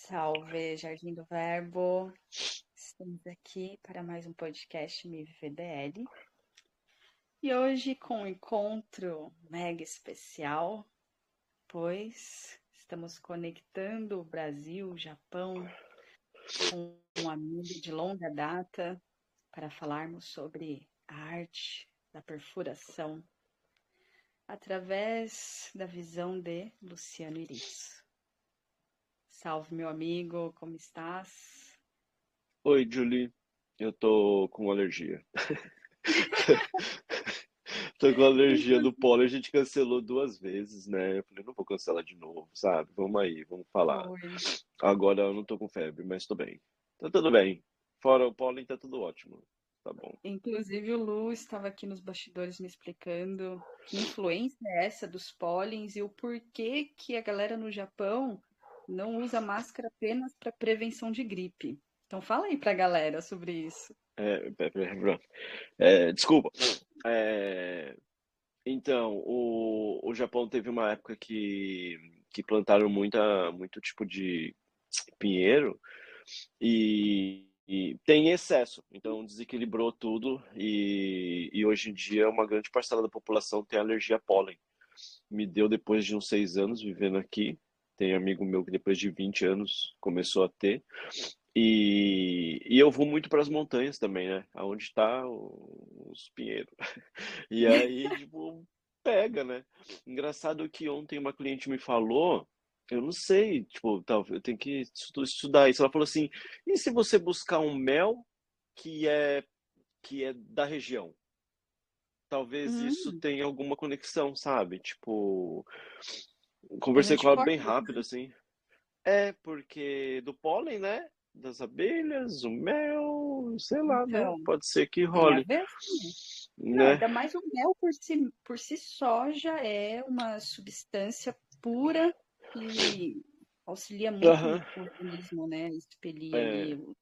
Salve, Jardim do Verbo. Estamos aqui para mais um podcast MVDL. E hoje com um encontro mega especial, pois estamos conectando o Brasil, o Japão, com um amigo de longa data para falarmos sobre a arte da perfuração através da visão de Luciano Iritsu. Salve, meu amigo, como estás? Oi, Julie. Eu tô com alergia. Tô com alergia do pólen. A gente cancelou duas vezes, né? Eu falei, não vou cancelar de novo, sabe? Vamos aí, vamos falar. Oi. Agora eu não tô com febre, mas tô bem. Tá tudo bem. Fora o pólen, tá tudo ótimo. Tá bom. Inclusive, o Lu estava aqui nos bastidores me explicando que influência é essa dos pólens e o porquê que a galera no Japão não usa máscara apenas para prevenção de gripe. Então, fala aí pra galera sobre isso. Desculpa. É, então, o Japão teve uma época que plantaram muito tipo de pinheiro. E tem excesso, então desequilibrou tudo e hoje em dia uma grande parcela da população tem alergia a pólen. Me deu depois de uns 6 anos vivendo aqui. Tem amigo meu que depois de 20 anos começou a ter. E eu vou muito para as montanhas também, né? Aonde está os pinheiros. E aí, tipo, pega, né? Engraçado que ontem uma cliente me falou, eu não sei, tipo, talvez eu tenho que estudar isso. Ela falou assim: e se você buscar um mel que é que é da região? Talvez isso Hum, tenha alguma conexão, sabe? Tipo, tem conversei com ela bem anticorpos, rápido assim. É porque do pólen, né? Das abelhas, o mel, sei lá, né? então, Pode ser que tem a role, ver, sim. Não, né? ainda mais o mel por si só já é uma substância pura que auxilia muito Aham. o organismo, né? Expelir ali É, o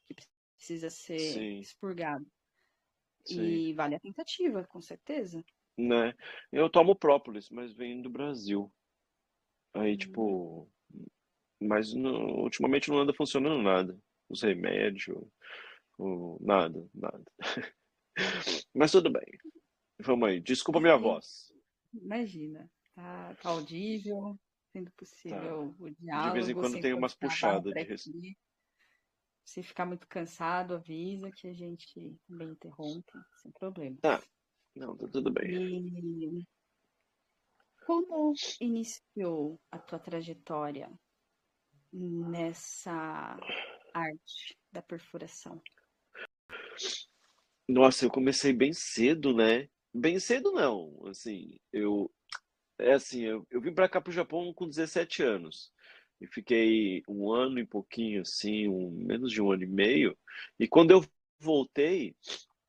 que precisa ser sim, expurgado. sim. E vale a tentativa, com certeza. Né? Eu tomo própolis, mas vem do Brasil. Aí, Hum. tipo, mas ultimamente não anda funcionando nada. Os remédios, nada, nada. Mas tudo bem. Vamos aí. Desculpa a minha E, voz. imagina, tá audível, sendo Tá. possível o De vez em diálogo, quando sem tem umas forçar a barra puxadas para de aqui. Se ficar muito cansado, avisa que a gente também interrompe, sem Tá. problemas. Não, tá tudo bem. E como iniciou a tua trajetória nessa arte da perfuração? Nossa, eu comecei bem cedo, né? Bem cedo não, assim, eu vim pra cá pro Japão com 17 anos e fiquei um ano e pouquinho, assim, menos de um ano e meio. E quando eu voltei,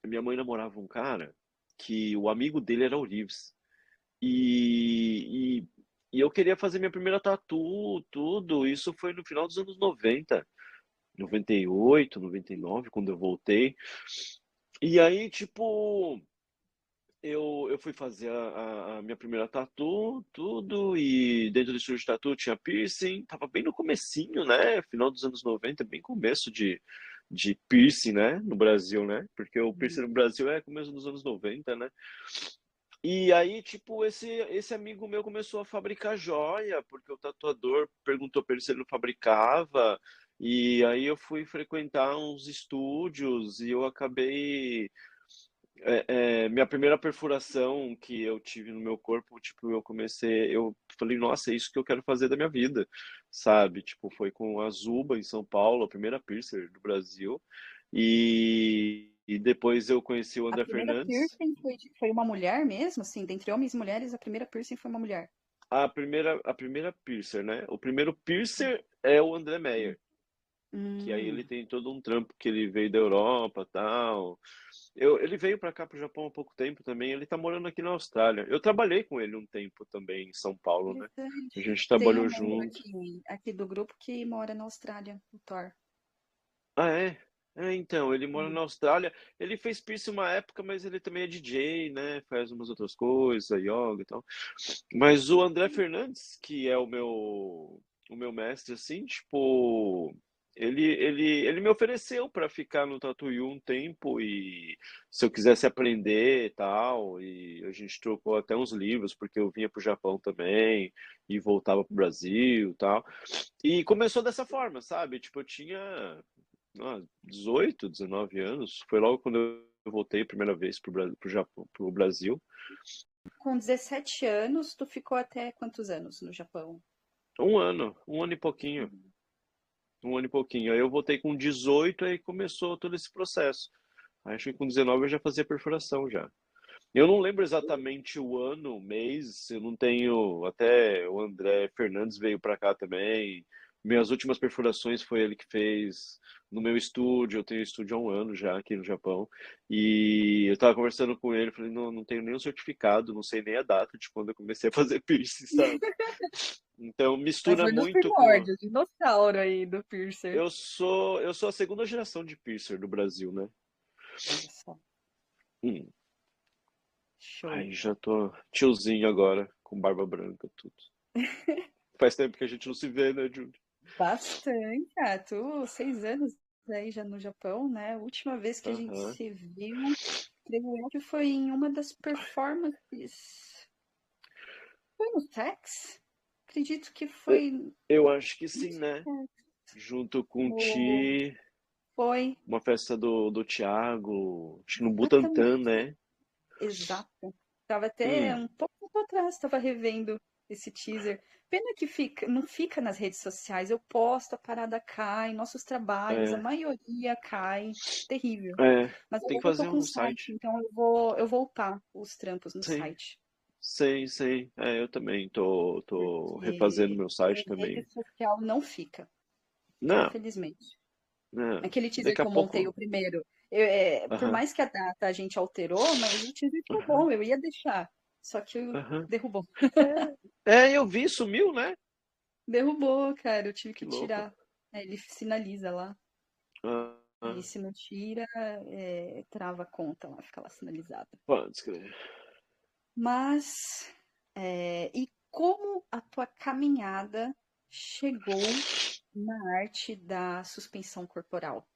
minha mãe namorava um cara que o amigo dele era o Reeves. E, e, e eu queria fazer minha primeira tatu, tudo. Isso foi no final dos anos 90, 98, 99, quando eu voltei. E aí, tipo, eu fui fazer a minha primeira tatu, tudo, e dentro do estúdio de tatu tinha piercing, tava bem no comecinho, né? Final dos anos 90, bem começo de piercing, né? No Brasil, né? Porque o piercing no Brasil é começo dos anos 90, né? E aí, tipo, esse amigo meu começou a fabricar joia, porque o tatuador perguntou pra ele se ele não fabricava, e aí eu fui frequentar uns estúdios e eu acabei minha primeira perfuração que eu tive no meu corpo, tipo, eu falei, nossa, é isso que eu quero fazer da minha vida, sabe? Tipo, foi com a Zuba em São Paulo, a primeira piercer do Brasil, e depois eu conheci o A André primeira Fernandes. piercing foi uma mulher mesmo, assim, dentre homens e mulheres, a primeira piercing foi uma mulher. A primeira piercer, né? O primeiro piercer é o André Meyer, que aí ele Hum, tem todo um trampo que ele veio da Europa, tal. Ele veio para cá, para o Japão há pouco tempo também. Ele tá morando aqui na Austrália. Eu trabalhei com ele um tempo também em São Paulo, né? A interessante. gente Tem um trabalhou membro junto. aqui do grupo que mora na Austrália, o Thor. Ah, é? Então, ele mora Hum. na Austrália. Ele fez piercing uma época, mas ele também é DJ, né? Faz umas outras coisas, yoga e tal. Mas o André Fernandes, que é o meu mestre, assim, tipo, ele me ofereceu para ficar no Tatuí um tempo e se eu quisesse aprender e tal, e a gente trocou até uns livros, porque eu vinha pro Japão também e voltava pro Brasil e tal. E começou dessa forma, sabe? Tipo, eu tinha 18, 19 anos, foi logo quando eu voltei a primeira vez pro Japão, pro Brasil. Com 17 anos, tu ficou até quantos anos no Japão? Um ano e pouquinho. Um ano e pouquinho. Aí eu voltei com 18, aí começou todo esse processo. Acho que com 19 eu já fazia perfuração já. Eu não lembro exatamente o ano, o mês, eu não tenho. Até o André Fernandes veio para cá também. Minhas últimas perfurações foi ele que fez no meu estúdio. Eu tenho estúdio há um ano já aqui no Japão. E eu tava conversando com ele, falei, não, não tenho nenhum certificado, não sei nem a data de quando eu comecei a fazer piercing, sabe? Então Mas mistura foi nos muito com. primórdios, dinossauro aí do piercer. Eu sou a segunda geração de piercer do Brasil, né? Olha só, Hum, show. aí já tô tiozinho agora, com barba branca, tudo. Faz tempo que a gente não se vê, né, Júlio? Bastante. Ah, tu, 6 anos aí já no Japão, né? A última vez que a gente Aham. se viu, creio eu que foi em uma das performances. Foi no Tex? Acredito que E- foi. Eu acho que sim, né? Junto com o No... Ti, Foi, uma festa do Thiago, acho que no Butantã, exatamente. né? Exato. Tava até Hum, um pouco atrás, tava revendo esse teaser. Pena que fica, não fica nas redes sociais. Eu posto, a parada cai, nossos trabalhos, a é, maioria cai. Terrível. é, Mas tem que agora eu tô fazer com o um site, site. então eu vou upar os trampos no Sim, site. sim, sim. É, eu também tô refazendo Porque meu site em rede também. social não fica, Não, infelizmente. não, Aquele teaser daqui que a eu montei, pouco. o primeiro, por Aham, mais que a data a gente alterou, mas o teaser ficou aham, bom, eu ia deixar. Só que aham. derrubou. Eu vi, sumiu, né? Derrubou, cara, eu tive Que que louco. tirar. É, ele sinaliza lá. Ah, Aí ah, se não tira, trava a conta lá, fica lá sinalizada. pode escrever. Mas, e como a tua caminhada chegou na arte da suspensão corporal?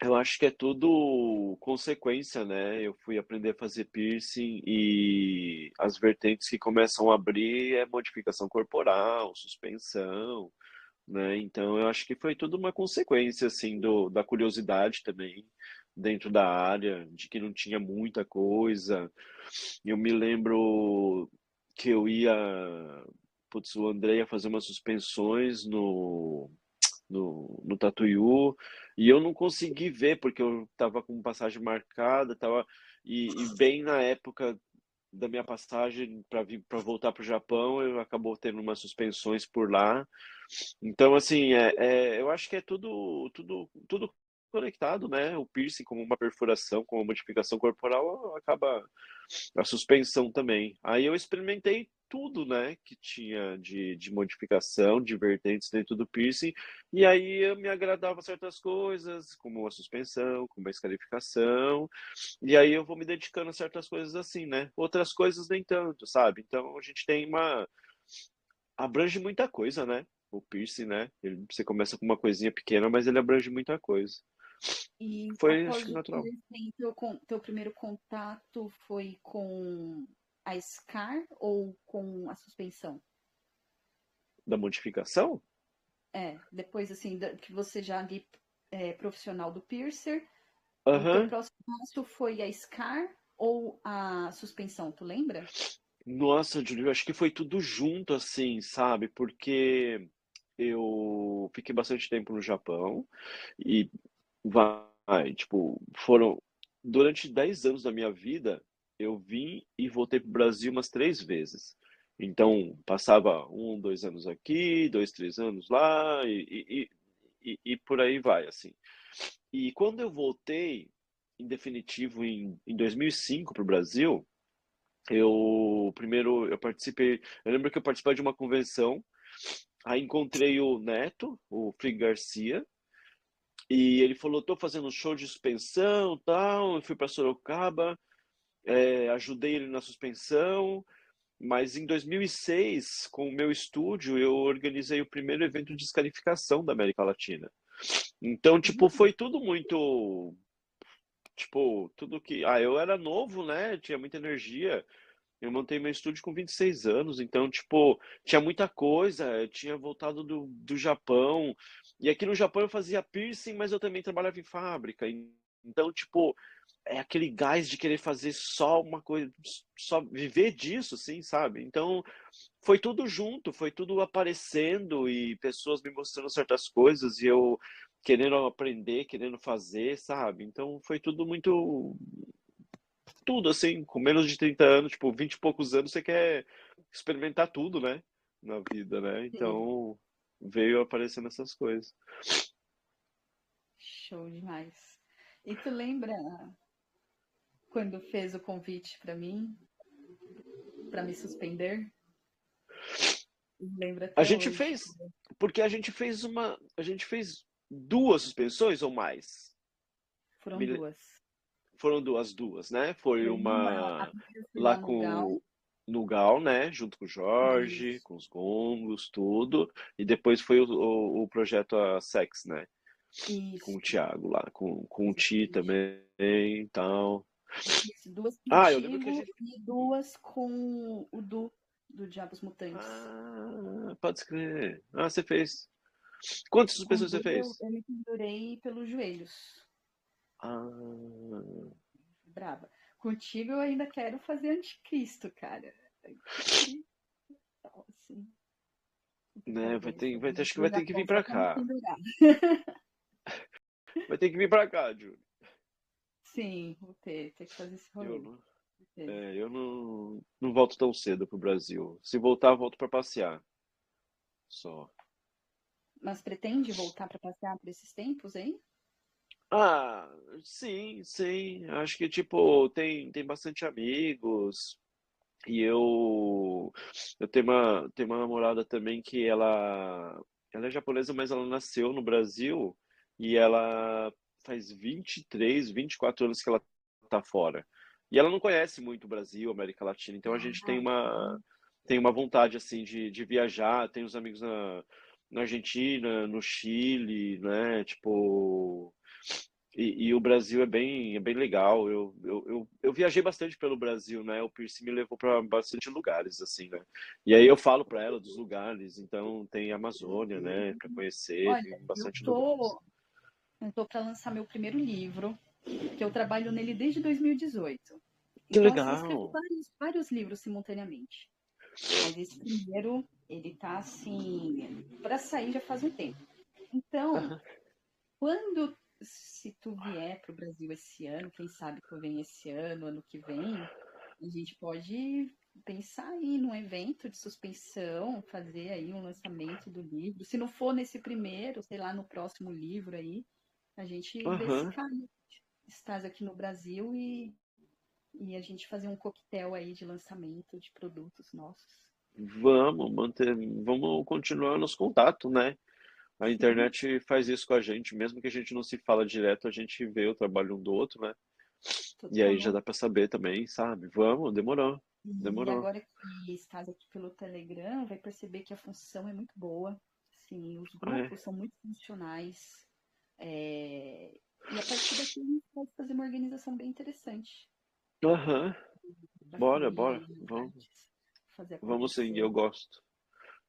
Eu acho que é tudo consequência, né? Eu fui aprender a fazer piercing e as vertentes que começam a abrir é modificação corporal, suspensão, né? Então eu acho que foi tudo uma consequência assim da curiosidade também dentro da área, de que não tinha muita coisa. Eu me lembro que eu ia, putz, o André ia fazer umas suspensões no Tatuiú, e eu não consegui ver porque eu estava com passagem marcada, tava e bem na época da minha passagem para vir para voltar para o Japão, eu acabou tendo umas suspensões por lá. Então, assim, eu acho que é tudo conectado, né? O piercing como uma perfuração, como uma modificação corporal, acaba a suspensão também. Aí eu experimentei tudo, né, que tinha de modificação, de vertentes dentro do piercing, e aí eu me agradava certas coisas, como a suspensão, como a escarificação, e aí eu vou me dedicando a certas coisas assim, né? Outras coisas nem tanto, sabe? Então a gente tem uma abrange muita coisa, né? O piercing, né? Você começa com uma coisinha pequena, mas ele abrange muita coisa. E Foi, acho após que o natural. piercing, teu primeiro contato foi com a SCAR ou com a suspensão? Da modificação? Depois assim, que você já ali profissional do piercer, o teu Aham. próximo passo foi a SCAR ou a suspensão, tu lembra? Nossa, Júlio, acho que foi tudo junto, assim, sabe? Porque eu fiquei bastante tempo no Japão e tipo, durante 10 anos da minha vida, eu vim e voltei pro Brasil umas 3 vezes. Então, passava 2 anos aqui, 2, 3 anos lá e por aí vai, assim. E quando eu voltei, em definitivo, em 2005 para o Brasil, eu participei, eu lembro que eu participei de uma convenção, aí encontrei o Neto, o Frick Garcia, e ele falou, tô fazendo um show de suspensão, tal, eu fui para Sorocaba, ajudei ele na suspensão, Mas em 2006, com o meu estúdio, eu organizei o primeiro evento de escarificação da América Latina. Então, tipo, foi tudo muito, tipo, tudo que, eu era novo, né? Tinha muita energia. Eu montei meu estúdio com 26 anos, então, tipo, tinha muita coisa. Eu tinha voltado do Japão. E aqui no Japão eu fazia piercing, mas eu também trabalhava em fábrica. Então, tipo, é aquele gás de querer fazer só uma coisa, só viver disso, assim, sabe? Então, foi tudo junto, foi tudo aparecendo e pessoas me mostrando certas coisas e eu querendo aprender, querendo fazer, sabe? Então, foi tudo muito, tudo assim, com menos de 30 anos, tipo, 20 e poucos anos, você quer experimentar tudo, né? Na vida, né? Sim, Então, veio aparecendo essas coisas. show demais. E tu lembra quando fez o convite pra mim, pra me suspender? Lembro A até gente hoje. fez, porque a gente fez duas suspensões ou mais. Foram Me duas. Foram duas, né? Foi Foi uma, a uma primeira foi lá lá no com Gal. no Gal, né? Junto com o Jorge, Isso, com os gongos, tudo. E depois foi o projeto a Sex, né? Com o isso, Thiago lá, com o Ti exatamente. também e tal. Eu fiz duas Eu lembro que a contigo gente. e duas com o Du, do Diabos Mutantes. Pode escrever. Você fez. Quantas Com o pessoas você Du fez? eu me pendurei pelos joelhos. Ah, Braba. Contigo eu ainda quero fazer anticristo, cara. Que tal, assim? Outra né? vez. Eu Vai ter, vou acho que pro vai ter que Japão vir só pra pra me cá. pendurar. Vai ter que vir pra cá, Júlio. Sim, vou ter que fazer esse Eu rolê. não. Certeza. Eu não volto tão cedo pro Brasil. Se voltar, volto para passear. Só. Mas pretende voltar pra passear por esses tempos, hein? Ah, sim, sim. Acho que, tipo, tem bastante amigos. E eu tenho uma namorada também que ela é japonesa, mas ela nasceu no Brasil e ela faz 24 anos que ela tá fora. E ela não conhece muito o Brasil, América Latina, então a gente Ah, tem uma vontade assim de viajar, tem os amigos na Argentina, no Chile, né? Tipo, e o Brasil é bem legal. Eu viajei bastante pelo Brasil, né? O piercing me levou para bastante lugares, assim, né? E aí eu falo para ela dos lugares. Então tem Amazônia, né? Para conhecer, olha, tem eu bastante lugares. tô, eu tô para lançar meu primeiro livro, que eu trabalho nele desde 2018. Que Então, assim, eu legal! escrevo vários livros simultaneamente. Mas esse primeiro, ele tá assim, para sair já faz um tempo. Então, Aham. quando se tu vier para o Brasil esse ano, quem sabe tu vem esse ano, ano que vem, a gente pode pensar aí num evento de suspensão, fazer aí um lançamento do livro. Se não for nesse primeiro, sei lá, no próximo livro aí, a gente vê se Aham. cai, estás aqui no Brasil e a gente fazer um coquetel aí de lançamento de produtos nossos. Vamos continuar nos contatos, né? A Sim, internet faz isso com a gente, mesmo que a gente não se fala direto, a gente vê o trabalho um do outro, né? E aí já total. dá pra saber também, sabe? Vamos, demorou, E demorou. agora que estás aqui pelo Telegram, vai perceber que a função é muito boa. Sim, os É. grupos são muito funcionais. É, e a partir daqui a gente pode fazer uma organização bem interessante Aham. para fluir Bora, aí as vamos. artes, fazer Vamos sim, acontecer. eu gosto.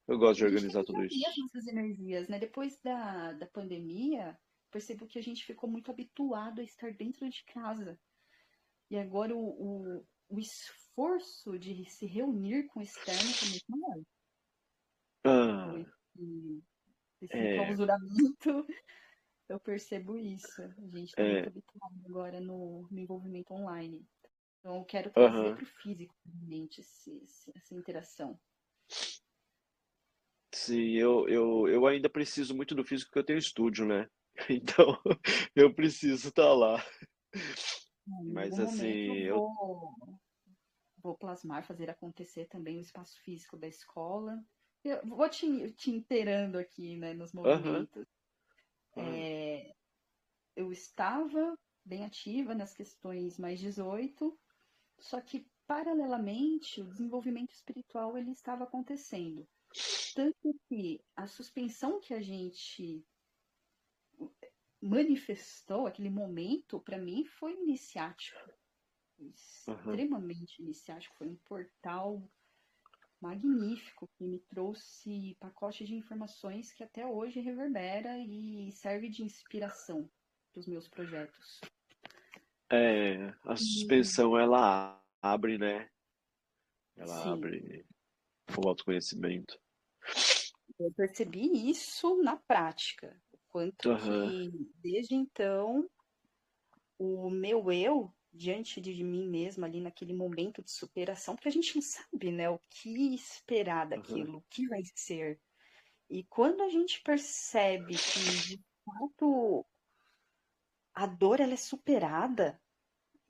Eu gosto E de a gente tem organizar que tudo reunir as isso. nossas energias, né? Depois da pandemia, percebo que a gente ficou muito habituado a estar dentro de casa. E agora o esforço de se reunir com o externo está muito maior. Com Ah, esse é, enclausuramento, eu percebo isso. A gente está muito é, habituado agora no envolvimento online. Então, eu quero trazer aham. para o físico, realmente, essa interação. Sim, eu ainda preciso muito do físico porque eu tenho estúdio, né? Então, eu preciso estar lá. Em algum Mas assim, momento, eu eu. vou plasmar, fazer acontecer também o espaço físico da escola. Eu vou te inteirando aqui, né, nos Aham, movimentos. aham, Eu estava bem ativa nas questões mais 18, só que paralelamente, o desenvolvimento espiritual ele estava acontecendo. Tanto que a suspensão que a gente manifestou, aquele momento, para mim, foi iniciático. Aham. Extremamente iniciático. Foi um portal magnífico que me trouxe pacote de informações que até hoje reverbera e serve de inspiração para os meus projetos. A E, suspensão, ela abre, né? Ela sim, abre o autoconhecimento. eu percebi isso na prática, o quanto Aham, que desde então o meu eu diante de mim mesma ali naquele momento de superação, porque a gente não sabe, né, o que esperar aham, daquilo, o que vai ser. E quando a gente percebe que de fato a dor ela é superada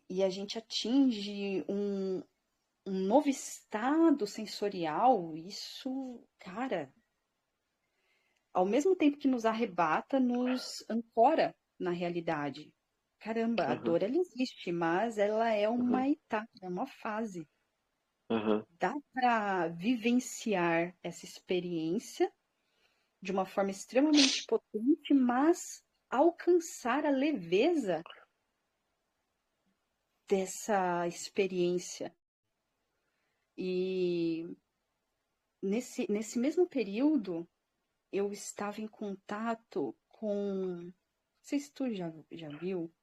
e a gente atinge um novo estado sensorial, isso, cara, ao mesmo tempo que nos arrebata, nos ancora na realidade. Caramba, a aham, dor ela existe, mas ela é aham, uma etapa, é uma fase. aham, Dá para vivenciar essa experiência de uma forma extremamente potente, mas alcançar a leveza dessa experiência. E nesse mesmo período, eu estava em contato com. Não sei se tu já viu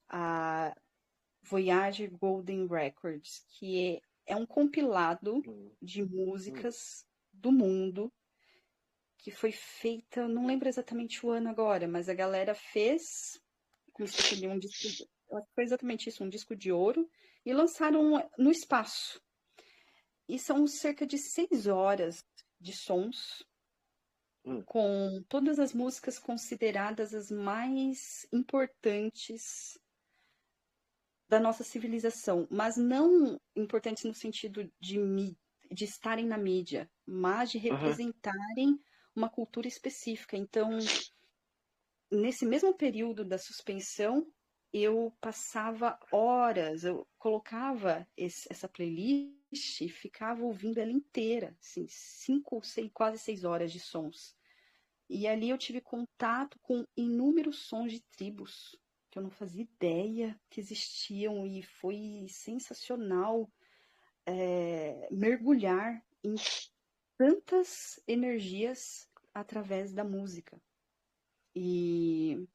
a Voyage Golden Records, que é um compilado hum, de hum, músicas do mundo que foi feita, não lembro exatamente o ano agora, mas a galera fez como se fosse ali um disco, eu acho que foi exatamente isso, um disco de ouro, e lançaram no espaço. E são cerca de 6 horas de sons, hum. com todas as músicas consideradas as mais importantes da nossa civilização, mas não importantes no sentido de estarem na mídia, mas de Aham, representarem uma cultura específica. Então, nesse mesmo período da suspensão, eu passava horas, eu colocava essa playlist e ficava ouvindo ela inteira, assim, 5, 6, quase 6 horas de sons. E ali eu tive contato com inúmeros sons de tribos que eu não fazia ideia que existiam e foi sensacional mergulhar em tantas energias através da música. E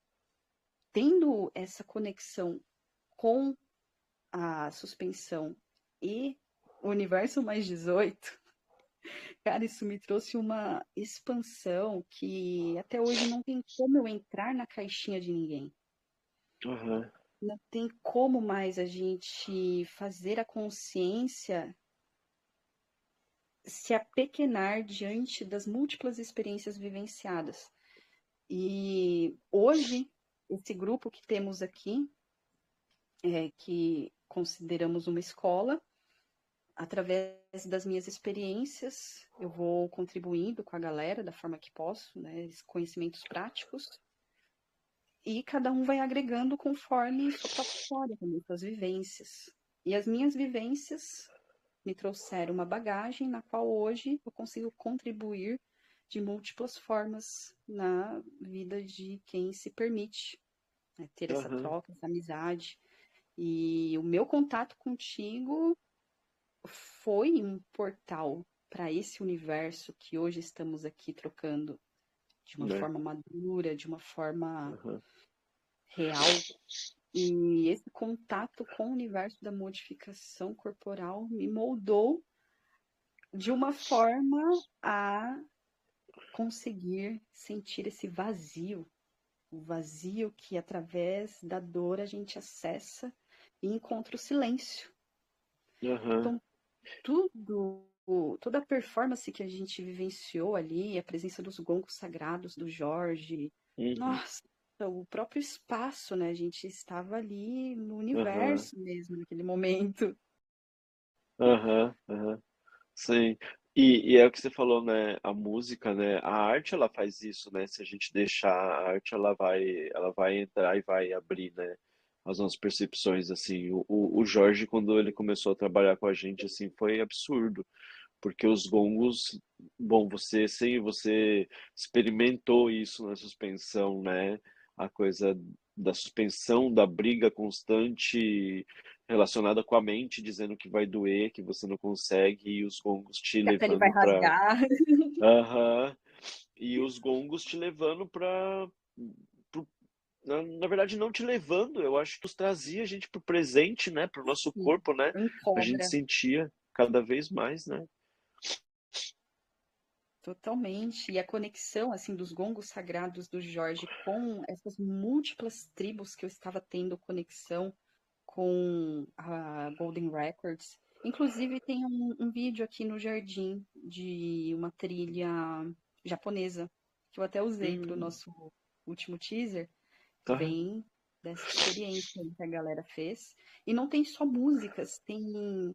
tendo essa conexão com a suspensão e o universo mais 18, cara, isso me trouxe uma expansão que até hoje não tem como eu entrar na caixinha de ninguém. aham, Não tem como mais a gente fazer a consciência se apequenar diante das múltiplas experiências vivenciadas. E hoje, esse grupo que temos aqui, que consideramos uma escola, através das minhas experiências, eu vou contribuindo com a galera da forma que posso, né, conhecimentos práticos, e cada um vai agregando conforme sua própria história, também suas vivências. E as minhas vivências me trouxeram uma bagagem na qual hoje eu consigo contribuir de múltiplas formas na vida de quem se permite, né, ter essa aham. troca, essa amizade. E o meu contato contigo foi um portal para esse universo que hoje estamos aqui trocando de uma Né? forma madura, de uma forma Aham, real. E esse contato com o universo da modificação corporal me moldou de uma forma a conseguir sentir esse vazio, o vazio que através da dor a gente acessa e encontra o silêncio. aham, Então, tudo, toda a performance que a gente vivenciou ali, a presença dos gongos sagrados do Jorge, uhum, nossa, o próprio espaço, né? A gente estava ali no aham, universo mesmo naquele momento. aham, aham. Sim. E é o que você falou, né? A música, né? A arte, ela faz isso, né? Se a gente deixar a arte, ela vai entrar e vai abrir, né? as nossas percepções, assim. O Jorge, quando ele começou a trabalhar com a gente, assim, foi absurdo, porque os gongos, bom, você experimentou isso na suspensão, né? A coisa da suspensão, da briga constante relacionada com a mente, dizendo que vai doer, que você não consegue, e os gongos te Que a pele vai levando para. rasgar. Aham. E os gongos te levando para. Na verdade, não te levando, eu acho que os trazia a gente pro presente, né? Pro nosso Sim, corpo, né? em A gente cobra. sentia cada vez mais, né? Totalmente. E a conexão assim dos gongos sagrados do Jorge com essas múltiplas tribos que eu estava tendo conexão com a Golden Records. Inclusive tem um vídeo aqui no jardim de uma trilha japonesa que eu até usei para o Hum, nosso último teaser, que tá. vem dessa experiência aí que a galera fez. E não tem só músicas, tem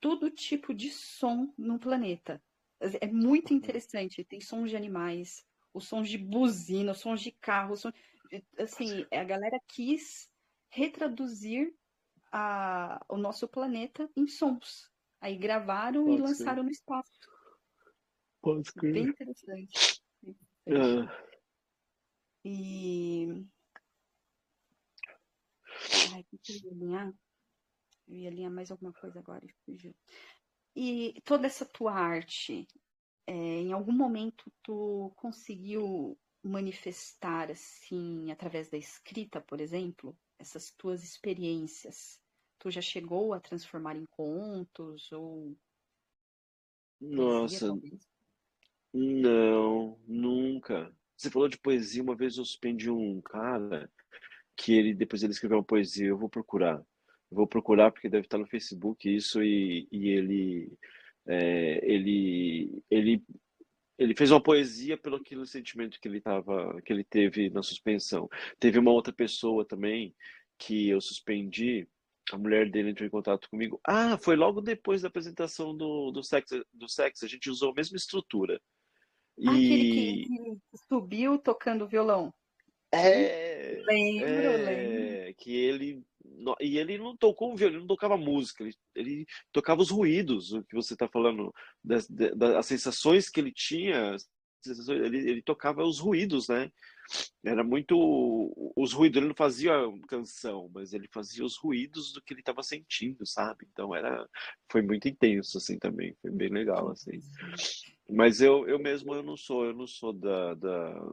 todo tipo de som no planeta. É muito interessante. Tem sons de animais, os sons de buzina, os sons de carro, assim, a galera quis retraduzir o nosso planeta em sons. Aí gravaram e Pode ser. lançaram no espaço. Pode Bem crer. interessante. Bem interessante. Ah, E. Ai, o que eu ia alinhar? Eu ia alinhar mais alguma coisa agora e fugiu. E toda essa tua arte, em algum momento tu conseguiu manifestar assim, através da escrita, por exemplo, essas tuas experiências? Tu já chegou a transformar em contos ou poesia, nossa, talvez? não, nunca. Você falou de poesia, uma vez eu suspendi um cara que ele depois ele escreveu uma poesia, eu vou procurar. Eu vou procurar porque deve estar no Facebook isso e ele fez uma poesia pelo aquele sentimento que ele teve na suspensão. Teve uma outra pessoa também que eu suspendi, a mulher dele entrou em contato comigo. Ah, foi logo depois da apresentação do sexo, a gente usou a mesma estrutura. Ah, aquele E que subiu tocando violão. Sim? Lembro, lembro. que ele não tocou o violino, não tocava música, ele tocava os ruídos, o que você está falando, das sensações que ele tinha, ele tocava os ruídos, né? Era muito os ruídos, ele não fazia canção, mas ele fazia os ruídos do que ele estava sentindo, sabe? Então foi muito intenso assim também, foi bem Que legal assim. interessante. Mas eu mesmo eu não sou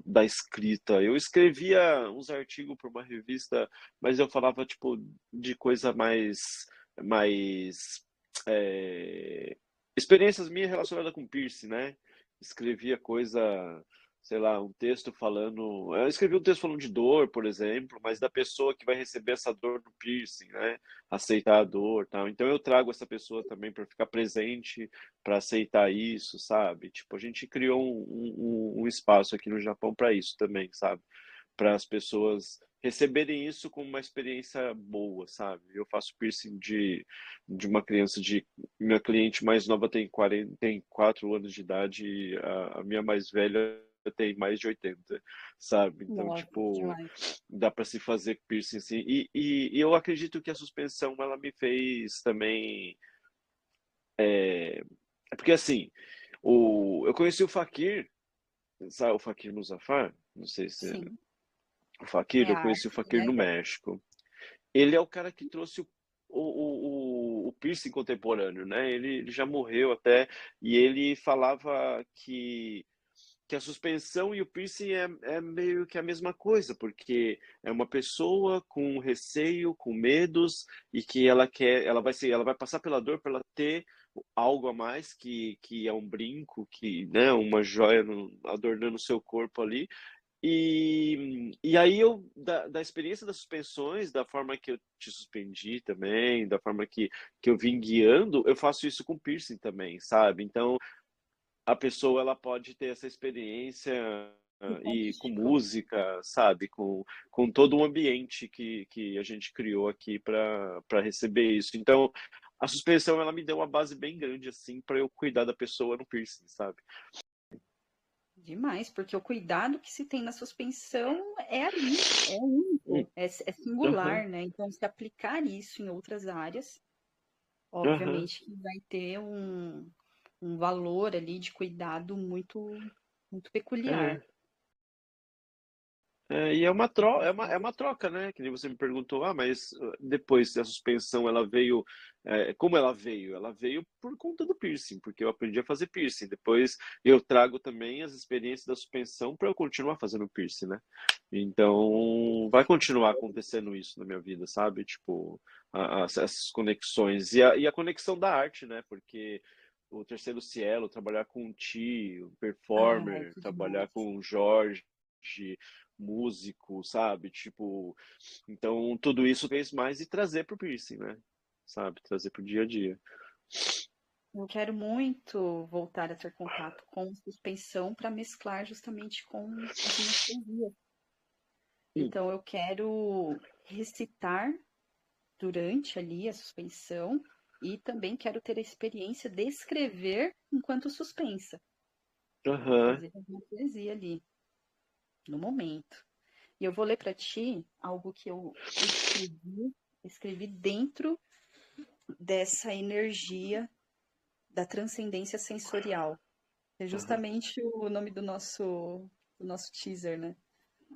da escrita. Eu escrevia uns artigos para uma revista, mas eu falava tipo de coisa mais é, experiências minhas relacionadas com piercing, né? Escrevia coisa, sei lá, um texto falando. Eu escrevi um texto falando de dor, por exemplo, mas da pessoa que vai receber essa dor do piercing, né? Aceitar a dor, tal. Então eu trago essa pessoa também para ficar presente, para aceitar isso, sabe? Tipo, a gente criou um espaço aqui no Japão para isso também, sabe? Para as pessoas receberem isso como uma experiência boa, sabe? Eu faço piercing de uma criança de. Minha cliente mais nova tem 4 anos de idade e a minha mais velha tem mais de 80, sabe? Então, Nossa, tipo, demais. dá para se fazer piercing assim. E eu acredito que a suspensão ela me fez também. É porque assim, eu conheci o Fakir, sabe o Fakir Muzaffar? Não sei se Sim, o é Fakir, eu a conheci o arte, Fakir né? no México. Ele é o cara que trouxe o piercing contemporâneo, né? Ele já morreu até, e ele falava que a suspensão e o piercing é meio que a mesma coisa, porque é uma pessoa com receio, com medos, e que ela vai passar pela dor para ela ter algo a mais que é um brinco, que, né, uma joia adornando o seu corpo ali, e aí da experiência das suspensões, da forma que eu te suspendi também, da forma que eu vim guiando, eu faço isso com piercing também, sabe? Então a pessoa ela pode ter essa experiência e com Holístico. música, sabe? Com todo um ambiente que a gente criou aqui para receber isso. Então a suspensão ela me deu uma base bem grande assim para eu cuidar da pessoa no piercing, sabe? Demais, porque o cuidado que se tem na suspensão é ali, é único, é Aham, singular, né? Então, se aplicar isso em outras áreas, aham. obviamente que vai ter um valor ali de cuidado muito peculiar. É. E é uma troca, né? Que nem você me perguntou, mas depois da suspensão ela veio, como ela veio? Ela veio por conta do piercing, porque eu aprendi a fazer piercing. Depois eu trago também as experiências da suspensão para eu continuar fazendo piercing, né? Então vai continuar acontecendo isso na minha vida, sabe? Tipo, essas conexões e a conexão da arte, né? Porque o Terceiro Cielo, trabalhar com o Ti, o Ai, performer, que trabalhar demais. com o Jorge, músico, sabe? Tipo, então tudo isso fez mais e trazer pro piercing, né? Sabe? Trazer pro dia a dia. Eu quero muito voltar a ter contato com suspensão para mesclar justamente com as minhas poesias. Hum, Então, eu quero recitar durante ali a suspensão e também quero ter a experiência de escrever enquanto suspensa, aham, fazer uma poesia ali no momento. E eu vou ler para ti algo que eu escrevi dentro dessa energia da transcendência sensorial. É aham, justamente o nome do nosso teaser, né?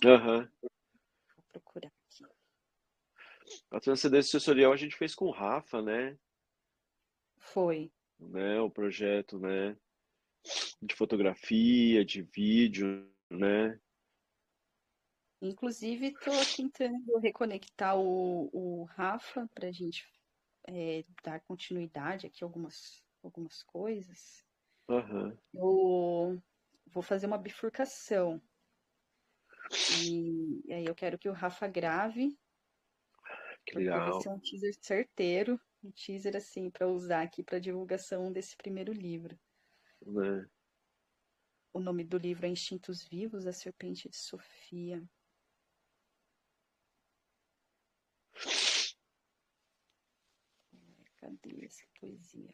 aham. Vou procurar aqui. A transcendência sensorial a gente fez com o Rafa, Foi. né? O projeto, né? De fotografia, de vídeo, né? Inclusive, estou tentando reconectar o Rafa para a gente dar continuidade aqui a algumas coisas. Aham, Eu vou fazer uma bifurcação. E aí eu quero que o Rafa grave, que porque vai legal, ser um teaser certeiro, um teaser assim para usar aqui para divulgação desse primeiro livro. né? O nome do livro é Instintos Vivos, A Serpente de Sofia. Cadê essa poesia?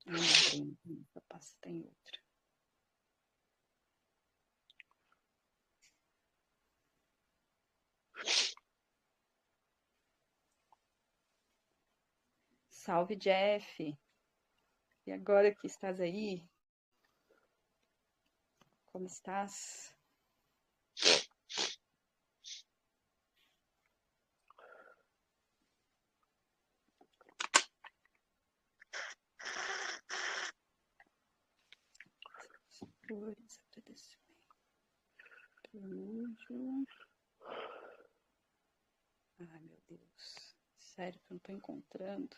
Ah, não, peraí, essa pasta tá em outra. Salve, Jeff! E agora que estás aí, como estás? Flores, agradecimento, prelúdio. Ai, meu Deus. Sério que eu não tô encontrando.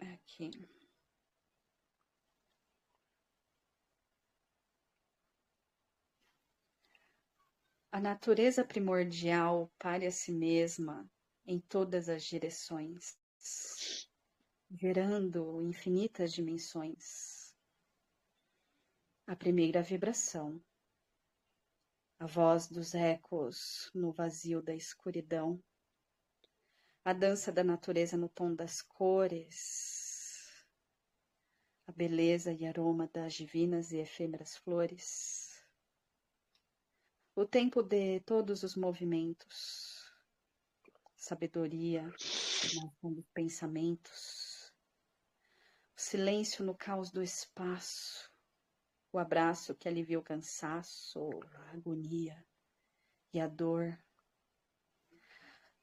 Aqui. A natureza primordial pare a si mesma em todas as direções, gerando infinitas dimensões. A primeira vibração, a voz dos ecos no vazio da escuridão, a dança da natureza no tom das cores, a beleza e aroma das divinas e efêmeras flores, o tempo de todos os movimentos, sabedoria na ação dos pensamentos, o silêncio no caos do espaço, o abraço que alivia o cansaço, a agonia e a dor,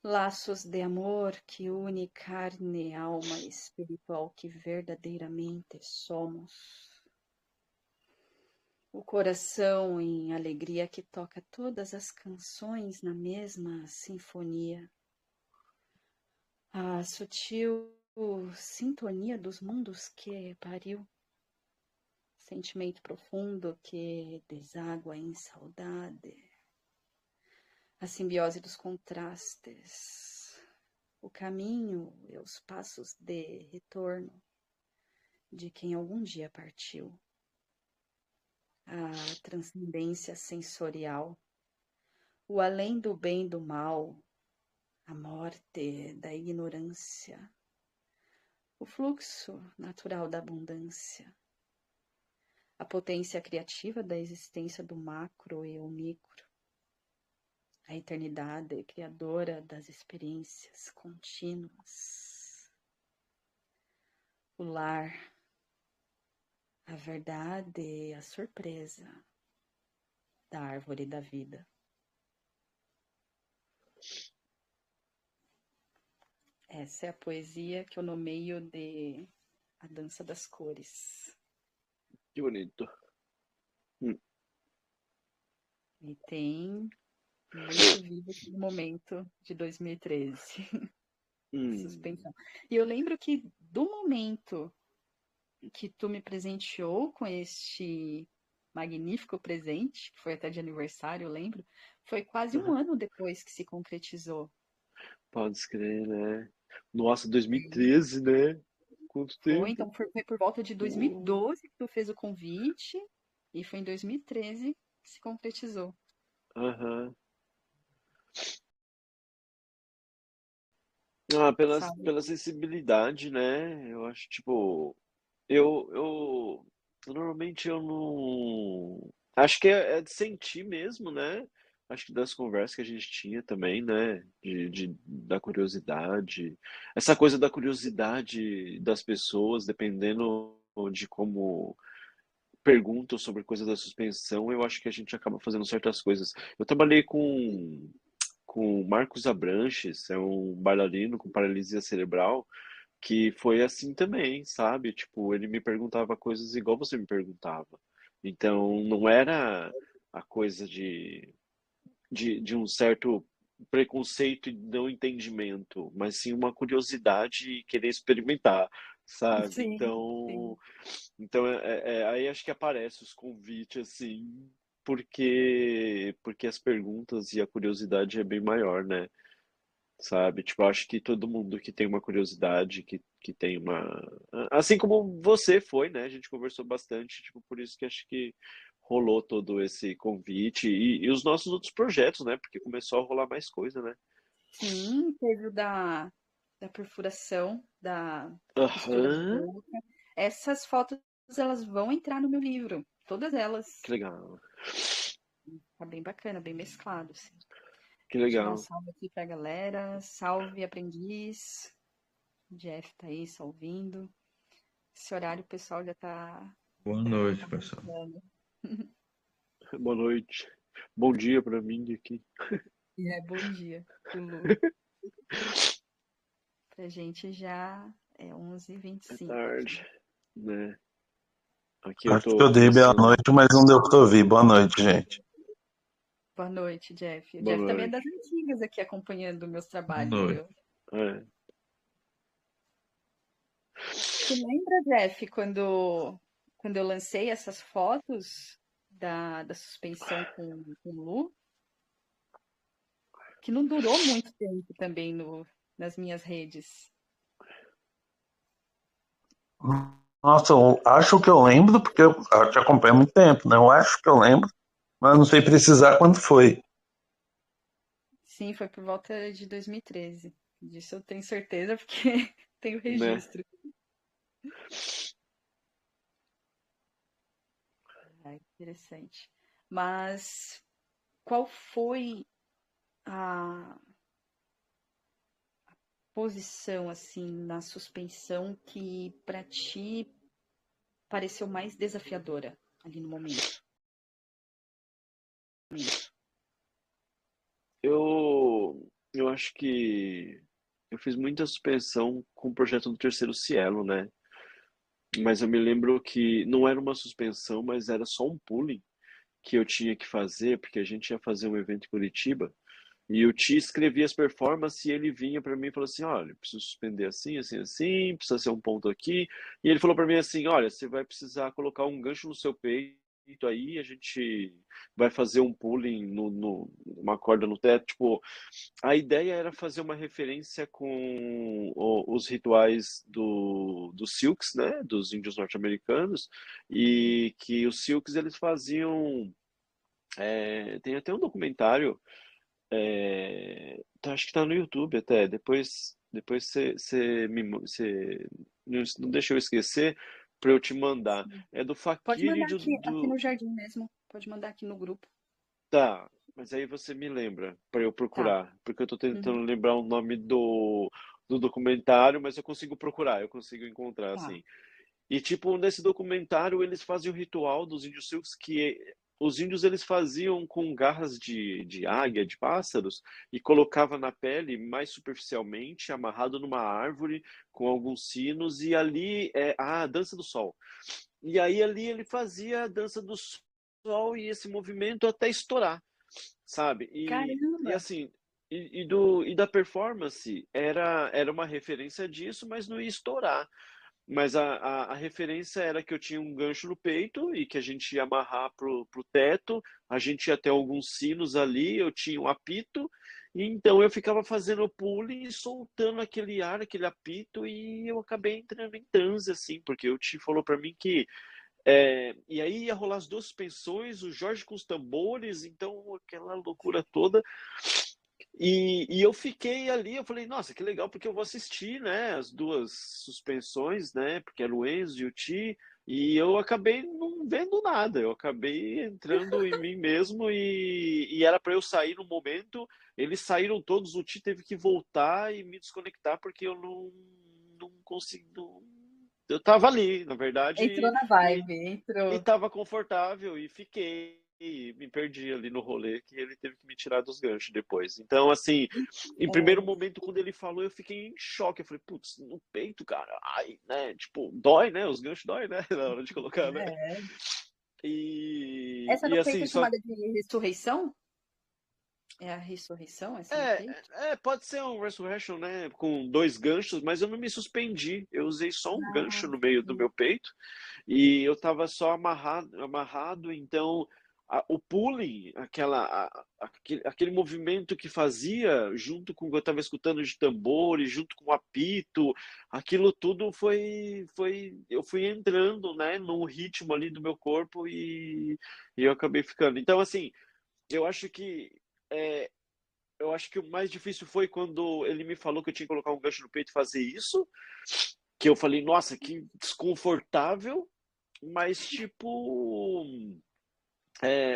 laços de amor que une carne, alma e espiritual que verdadeiramente somos. O coração em alegria que toca todas as canções na mesma sinfonia. A sutil sintonia dos mundos que pariu. Sentimento profundo que deságua em saudade. A simbiose dos contrastes. o caminho e os passos de retorno de quem algum dia partiu, a transcendência sensorial, o além do bem e do mal, a morte da ignorância, o fluxo natural da abundância, a potência criativa da existência do macro e o micro, a eternidade criadora das experiências contínuas, o lar, a verdade e a surpresa da árvore da vida. Essa é a poesia que eu nomeio de A Dança das Cores. Que bonito. E tem muito vivo aquele momento de 2013. Suspensão. E eu lembro que do momento que tu me presenteou com este magnífico presente, que foi até de aniversário, eu lembro, foi quase um ano depois que se concretizou. Pode escrever, né? Nossa, 2013, né? Quanto Foi, tempo? então foi por volta de 2012 que tu fez o convite, e foi em 2013 que se concretizou. Aham. Ah, Sabe? pela sensibilidade, né? Eu acho, tipo, normalmente eu não. Acho que é de sentir mesmo, né? Acho que das conversas que a gente tinha também, né? Da curiosidade. Essa coisa da curiosidade das pessoas, dependendo de como perguntam sobre coisa da suspensão, eu acho que a gente acaba fazendo certas coisas. Eu trabalhei com o Marcos Abranches, é um bailarino com paralisia cerebral, que foi assim também, sabe? Tipo, ele me perguntava coisas igual você me perguntava. Então, não era a coisa de um certo preconceito e não entendimento, mas sim uma curiosidade e querer experimentar, sabe? Sim, sim. Então aí acho que aparece os convites assim, porque as perguntas e a curiosidade é bem maior, né? Sabe? Tipo, eu acho que todo mundo que tem uma curiosidade, que tem uma. Assim como você foi, né? A gente conversou bastante, tipo, por isso que acho que rolou todo esse convite e os nossos outros projetos, né? Porque começou a rolar mais coisa, né? Sim, teve o da perfuração, da costura da Aham, boca. Essas fotos, elas vão entrar no meu livro, todas elas. que legal, Tá bem bacana, bem mesclado, assim. que Deixa eu dar um legal. salve aqui pra galera. Salve, aprendiz. O Jeff tá aí, só ouvindo. Esse horário o pessoal já tá Boa noite, pessoal. almoçando. Boa noite. Bom dia pra mim aqui. E é bom dia, Lulu. Pra gente já é É 11h25 aqui. tarde, né? Aqui eu Acho que eu tô dei boa começando. noite, mas não deu pra ouvir. Boa noite, gente. Boa noite, Jeff. O Boa Jeff também é das noite. antigas aqui acompanhando meus Boa trabalhos, noite. viu? É. Tu lembra, Jeff, quando eu lancei essas fotos da suspensão com o Lu? Que não durou muito tempo também nas minhas redes. Nossa, eu acho que eu lembro, porque eu te acompanho há muito tempo, né? Eu acho que eu lembro, mas não sei precisar quando foi. Sim, foi por volta de 2013. Disso eu tenho certeza, porque tenho Né? registro. Ah, interessante. Mas qual foi a posição, assim, na suspensão que para ti pareceu mais desafiadora ali no momento? Eu acho que eu fiz muita suspensão com o projeto do Terceiro Cielo, né? Mas eu me lembro que não era uma suspensão, mas era só um pooling que eu tinha que fazer, porque a gente ia fazer um evento em Curitiba. E o Ti escrevia as performances e ele vinha para mim e falou assim: olha, preciso suspender assim, assim, assim, precisa ser um ponto aqui. E ele falou para mim assim: olha, você vai precisar colocar um gancho no seu peito aí, a gente vai fazer um pulling uma corda no teto. Tipo, a ideia era fazer uma referência com os rituais dos Silks, né? Dos índios norte-americanos, e que os Silks eles faziam. Tem até um documentário, acho que tá no YouTube até. Depois você não deixa eu esquecer para eu te mandar. Sim. É do Pode Fakir e mandar aqui no jardim mesmo. Pode mandar aqui no grupo. Tá, mas aí você me lembra para eu Tá. procurar, porque eu tô tentando Uhum. lembrar o nome do documentário, mas eu consigo procurar, eu consigo encontrar Tá. assim. E tipo, nesse documentário eles fazem o ritual dos índios Sioux os índios eles faziam com garras de águia, de pássaros, e colocava na pele mais superficialmente, amarrado numa árvore com alguns sinos, e ali a dança do sol. E aí ali ele fazia a dança do sol e esse movimento até estourar, sabe? E Caramba! assim, e da performance era uma referência disso, mas não ia estourar. Mas a referência era que eu tinha um gancho no peito e que a gente ia amarrar pro teto, a gente ia ter alguns sinos ali, eu tinha um apito, e então eu ficava fazendo pulling e soltando aquele ar, aquele apito, e eu acabei entrando em transe, assim, porque o Ti falou para mim que e aí ia rolar as duas suspensões, o Jorge com os tambores, então aquela loucura toda. E eu fiquei ali, eu falei, nossa, que legal, porque eu vou assistir, né, as duas suspensões, né, porque era o Enzo e o Ti, e eu acabei não vendo nada, eu acabei entrando em mim mesmo e era para eu sair no momento, eles saíram todos, o Ti teve que voltar e me desconectar porque eu não consegui, eu tava ali, na Entrou verdade, na e vibe, e entrou. tava confortável e fiquei. E me perdi ali no rolê que ele teve que me tirar dos ganchos depois. Então, assim, em primeiro É, momento, quando ele falou, eu fiquei em choque. Eu falei, putz, no peito, cara, ai, né? Tipo, dói, né? Os ganchos dói, né? Na hora de colocar, né? é. E, Essa e no peito assim, é só. chamada de ressurreição? É a ressurreição, essa no É, peito? pode ser um Resurrection, né? Com dois ganchos, mas eu não me suspendi. Eu usei só um Ah, gancho no meio do sim. meu peito. E eu estava só amarrado, então o pulling, aquele movimento que fazia junto com o que eu estava escutando de tambores, junto com o apito, aquilo tudo eu fui entrando, né, no ritmo ali do meu corpo e eu acabei ficando. Então, assim, eu acho que é, eu acho que o mais difícil foi quando ele me falou que eu tinha que colocar um gancho no peito e fazer isso, que eu falei, nossa, que desconfortável, mas, tipo,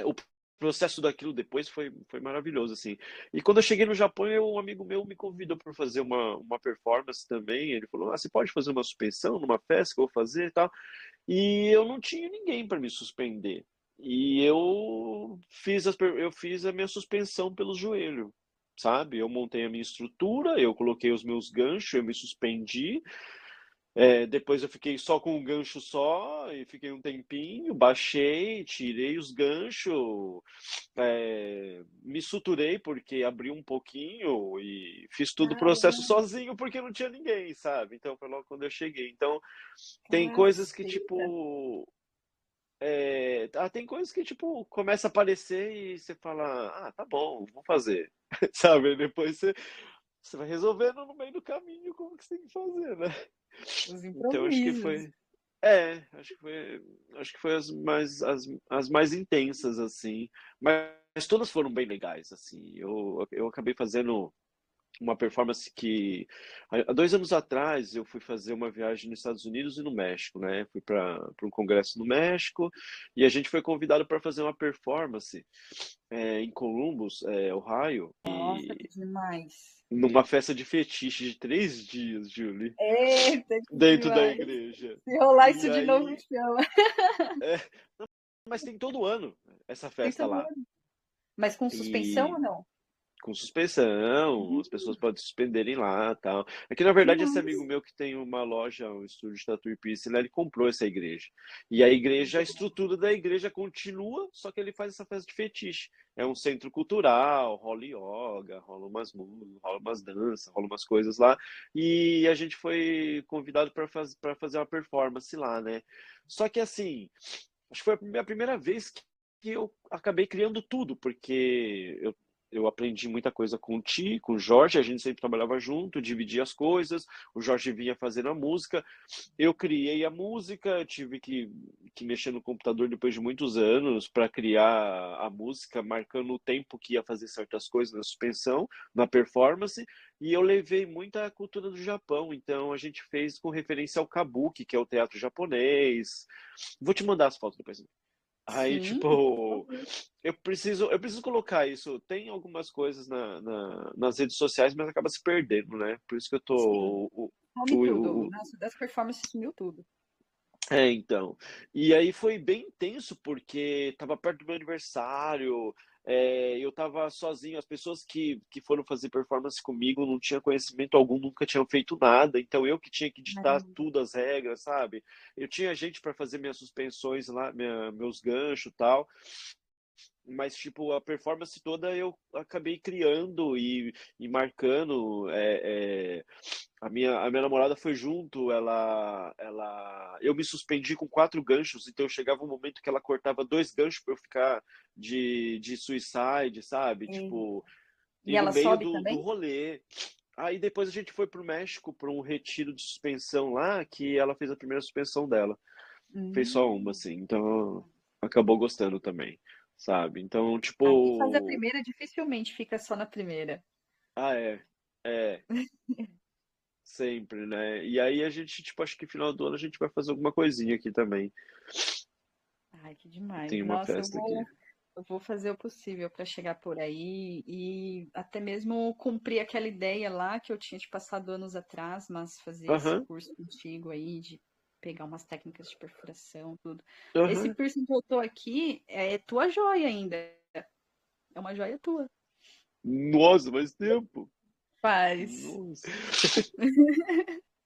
o processo daquilo depois foi maravilhoso, assim. E quando eu cheguei no Japão, um amigo meu me convidou para fazer uma performance também. Ele falou: Ah, você pode fazer uma suspensão numa festa que eu vou fazer e tal. E eu não tinha ninguém para me suspender. E eu fiz a minha suspensão pelo joelho, sabe? Eu montei a minha estrutura, eu coloquei os meus ganchos, eu me suspendi. Depois eu fiquei só com um gancho só e fiquei um tempinho, baixei, tirei os ganchos, me suturei porque abri um pouquinho e fiz todo o processo Caramba, sozinho porque não tinha ninguém, sabe? Então foi logo quando eu cheguei. Então tem coisas que caceta. tipo, tem coisas que tipo começa a aparecer e você fala, ah, tá bom, vou fazer, sabe? Depois você vai resolvendo no meio do caminho como que você tem que fazer, né? Os Então acho que improvisos. foi. É, acho que foi as mais intensas, assim. Mas todas foram bem legais, assim. Eu acabei fazendo uma performance que há 2 anos atrás eu fui fazer uma viagem nos Estados Unidos e no México, né? Fui para um congresso no México e a gente foi convidado para fazer uma performance em Columbus, Ohio, Nossa, que e demais. numa festa de fetiche de 3 dias, Julie, Eita, que dentro da demais. igreja. Se rolar E isso de novo, me aí, chama. é, mas tem todo ano essa Tem festa todo lá. ano. Mas com suspensão ou E não? com suspensão, as Hum, pessoas podem suspenderem lá, tal. É que na verdade esse amigo demais. meu que tem uma loja, um estúdio de tatu e piercing, ele comprou essa igreja. E a igreja, a estrutura da igreja continua, só que ele faz essa festa de fetiche. É um centro cultural, rola yoga, rola umas músicas, rola umas danças, rola umas coisas lá. E a gente foi convidado para fazer uma performance lá, né? Só que assim, acho que foi a minha primeira vez que eu acabei criando tudo, porque eu aprendi muita coisa com o Ti, com o Jorge, a gente sempre trabalhava junto, dividia as coisas, o Jorge vinha fazendo a música, eu criei a música, tive que mexer no computador depois de muitos anos para criar a música, marcando o tempo que ia fazer certas coisas na suspensão, na performance, e eu levei muita cultura do Japão, então a gente fez com referência ao Kabuki, que é o teatro japonês. Vou te mandar as fotos depois. Aí, Sim, por tipo, favor. eu preciso colocar isso. Tem algumas coisas nas redes sociais, mas acaba se perdendo, né? Por isso que eu tô. Sim, some tudo. O, Nossa, das performances sumiu tudo. então. E aí foi bem intenso, porque tava perto do meu aniversário, eu tava sozinho, as pessoas que foram fazer performance comigo não tinham conhecimento algum, nunca tinham feito nada, então eu que tinha que ditar Caramba. tudo, as regras, sabe? Eu tinha gente para fazer minhas suspensões lá, meus ganchos e tal, mas tipo a performance toda eu acabei criando e marcando. A minha namorada foi junto, eu me suspendi com 4 ganchos, então chegava um momento que ela cortava 2 ganchos para eu ficar de suicide, sabe? Tipo, E e no ela meio sobe do também? rolê. Aí depois a gente foi pro México para um retiro de suspensão lá, que ela fez a primeira suspensão dela. Fez só uma, Hum. assim, então acabou gostando também, sabe? Então, Ah, quem faz a tipo, primeira dificilmente fica só na primeira. é, sempre, né? E aí a gente, tipo, acho que final do ano a gente vai fazer alguma coisinha aqui também. Ai, que demais. Tem uma Nossa, festa aqui. eu vou fazer o possível para chegar por aí e até mesmo cumprir aquela ideia lá que eu tinha te passado anos atrás, mas fazer esse Aham, curso contigo aí de pegar umas técnicas de perfuração, tudo. Esse aham. piercing que eu tô aqui é tua joia ainda. É uma joia tua. Nossa, mais tempo. Faz. Nossa.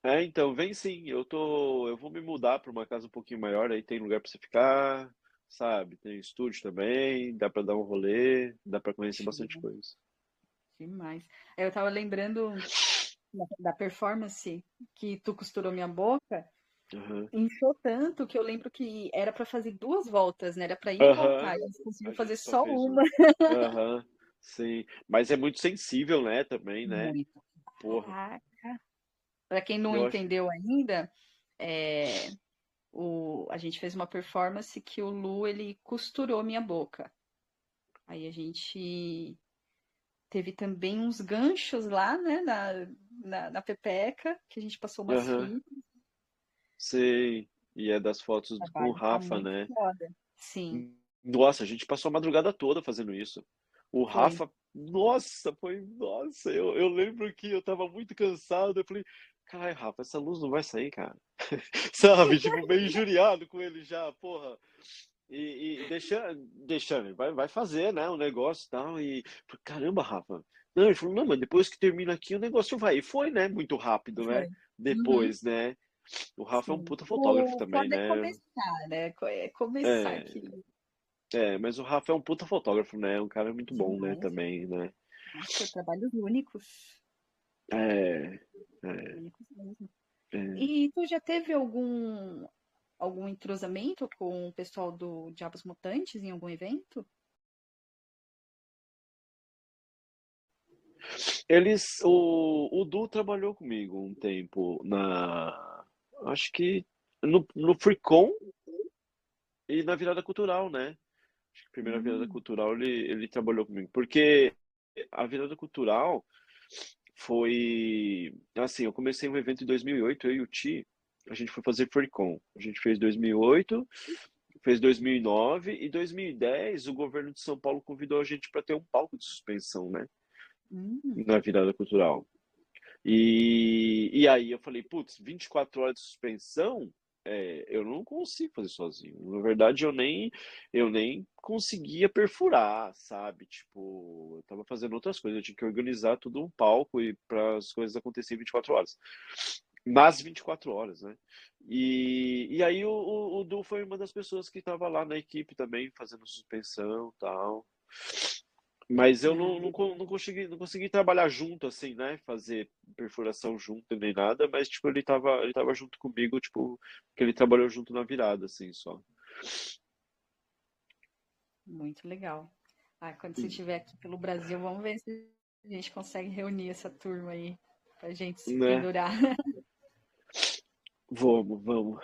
Então, vem sim. Eu vou me mudar para uma casa um pouquinho maior, aí tem lugar para você ficar, sabe? Tem estúdio também, dá para dar um rolê, dá para conhecer bastante Show. coisa. Demais. Aí eu tava lembrando da performance que tu costurou minha boca. Aham. Inchou tanto que eu lembro que era pra fazer duas voltas, né? Era pra ir e Aham. voltar. E a gente conseguiu A fazer gente só só fez uma. um. Aham. Sim. Mas é muito sensível, né? Também, né? Muito. Porra. Caraca. Pra quem não Eu acho. entendeu ainda, é, a gente fez uma performance que o Lu ele costurou minha boca. Aí a gente teve também uns ganchos lá, né? Na pepeca, que a gente passou umas Aham. fitas. Sei. E é das O fotos com o trabalho tá Rafa, muito né? foda. Sim, Nossa, a gente passou a madrugada toda fazendo isso. O foi. Rafa, nossa, foi. Nossa, eu lembro que eu tava muito cansado. Eu falei, caralho, Rafa, essa luz não vai sair, cara. Sabe? Tipo, meio injuriado com ele já, porra. E deixando, vai fazer, né? O negócio e tal. E, falei, caramba, Rafa. Não, ele falou, não, mas depois que termina aqui o negócio vai. E foi, né? Muito rápido, né? Foi. Uhum. Depois, né? O Rafa é um Sim. puta fotógrafo O também, foda é né? começar, né? É começar É, aquilo mas o Rafa é um puta fotógrafo, né? Um cara muito bom, né? demais. Também, né? Nossa, trabalhos únicos. É, é, Únicos mesmo. é. E tu já teve algum entrosamento com o pessoal do Diabos Mutantes em algum evento? O Du trabalhou comigo um tempo acho que no Freecon e na virada cultural, né? Acho que a primeira virada Hum, cultural ele trabalhou comigo, porque a virada cultural foi assim, eu comecei um evento em 2008, eu e o Ti, a gente foi fazer Freecon. A gente fez 2008, fez 2009 e 2010 o governo de São Paulo convidou a gente para ter um palco de suspensão, né? hum, Na virada cultural. E aí eu falei, putz, 24 horas de suspensão, eu não consigo fazer sozinho. Na verdade, eu nem conseguia perfurar, sabe? Tipo, eu tava fazendo outras coisas, eu tinha que organizar tudo um palco e para as coisas acontecerem em 24 horas. Nas 24 horas, né? E aí o Du foi uma das pessoas que estava lá na equipe também, fazendo suspensão e tal. Mas eu ah, não consegui trabalhar junto, assim, né? Fazer perfuração junto nem nada, mas, tipo, ele tava junto comigo, tipo, que ele trabalhou junto na virada, assim, só. Muito legal. Ah, quando você estiver aqui pelo Brasil, vamos ver se a gente consegue reunir essa turma aí pra gente se Né? pendurar. Vamos, vamos.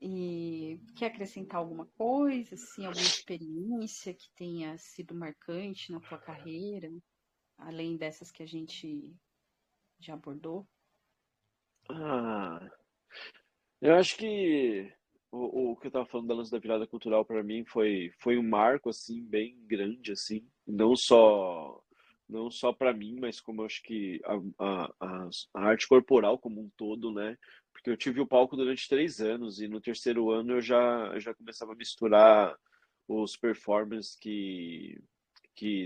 E quer acrescentar alguma coisa, assim, alguma experiência que tenha sido marcante na tua carreira, além dessas que a gente já abordou? Ah, eu acho que o que eu tava falando da lance da virada cultural para mim foi um marco assim bem grande assim, não só para mim, mas como eu acho que a arte corporal como um todo, né? Porque eu tive o palco durante 3 anos e no terceiro ano eu já começava a misturar os performances que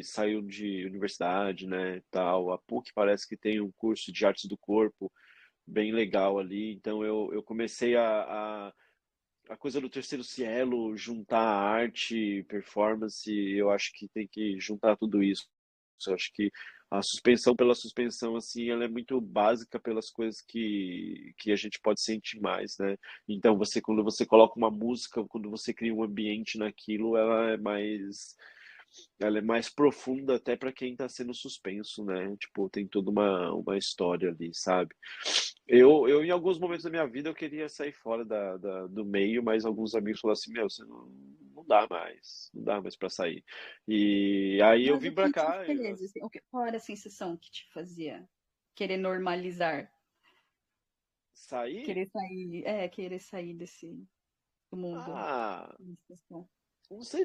saíram de universidade, né, tal. A PUC parece que tem um curso de artes do corpo bem legal ali. Então eu comecei a coisa do terceiro cielo, juntar arte, performance, eu acho que tem que juntar tudo isso. Eu acho que a suspensão pela suspensão, assim, ela é muito básica pelas coisas que a gente pode sentir mais, né? Então, quando você coloca uma música, quando você cria um ambiente naquilo, ela é mais profunda até para quem está sendo suspenso, né? Tipo, tem toda uma história ali, sabe? Em alguns momentos da minha vida, eu queria sair fora do meio, mas alguns amigos falaram assim, meu, você não dá mais, não dá mais para sair. E aí eu Mas o vim para que te cá, fez, assim, qual era a sensação que te fazia querer normalizar, saí, querer sair desse do mundo ah, da estação? não sei,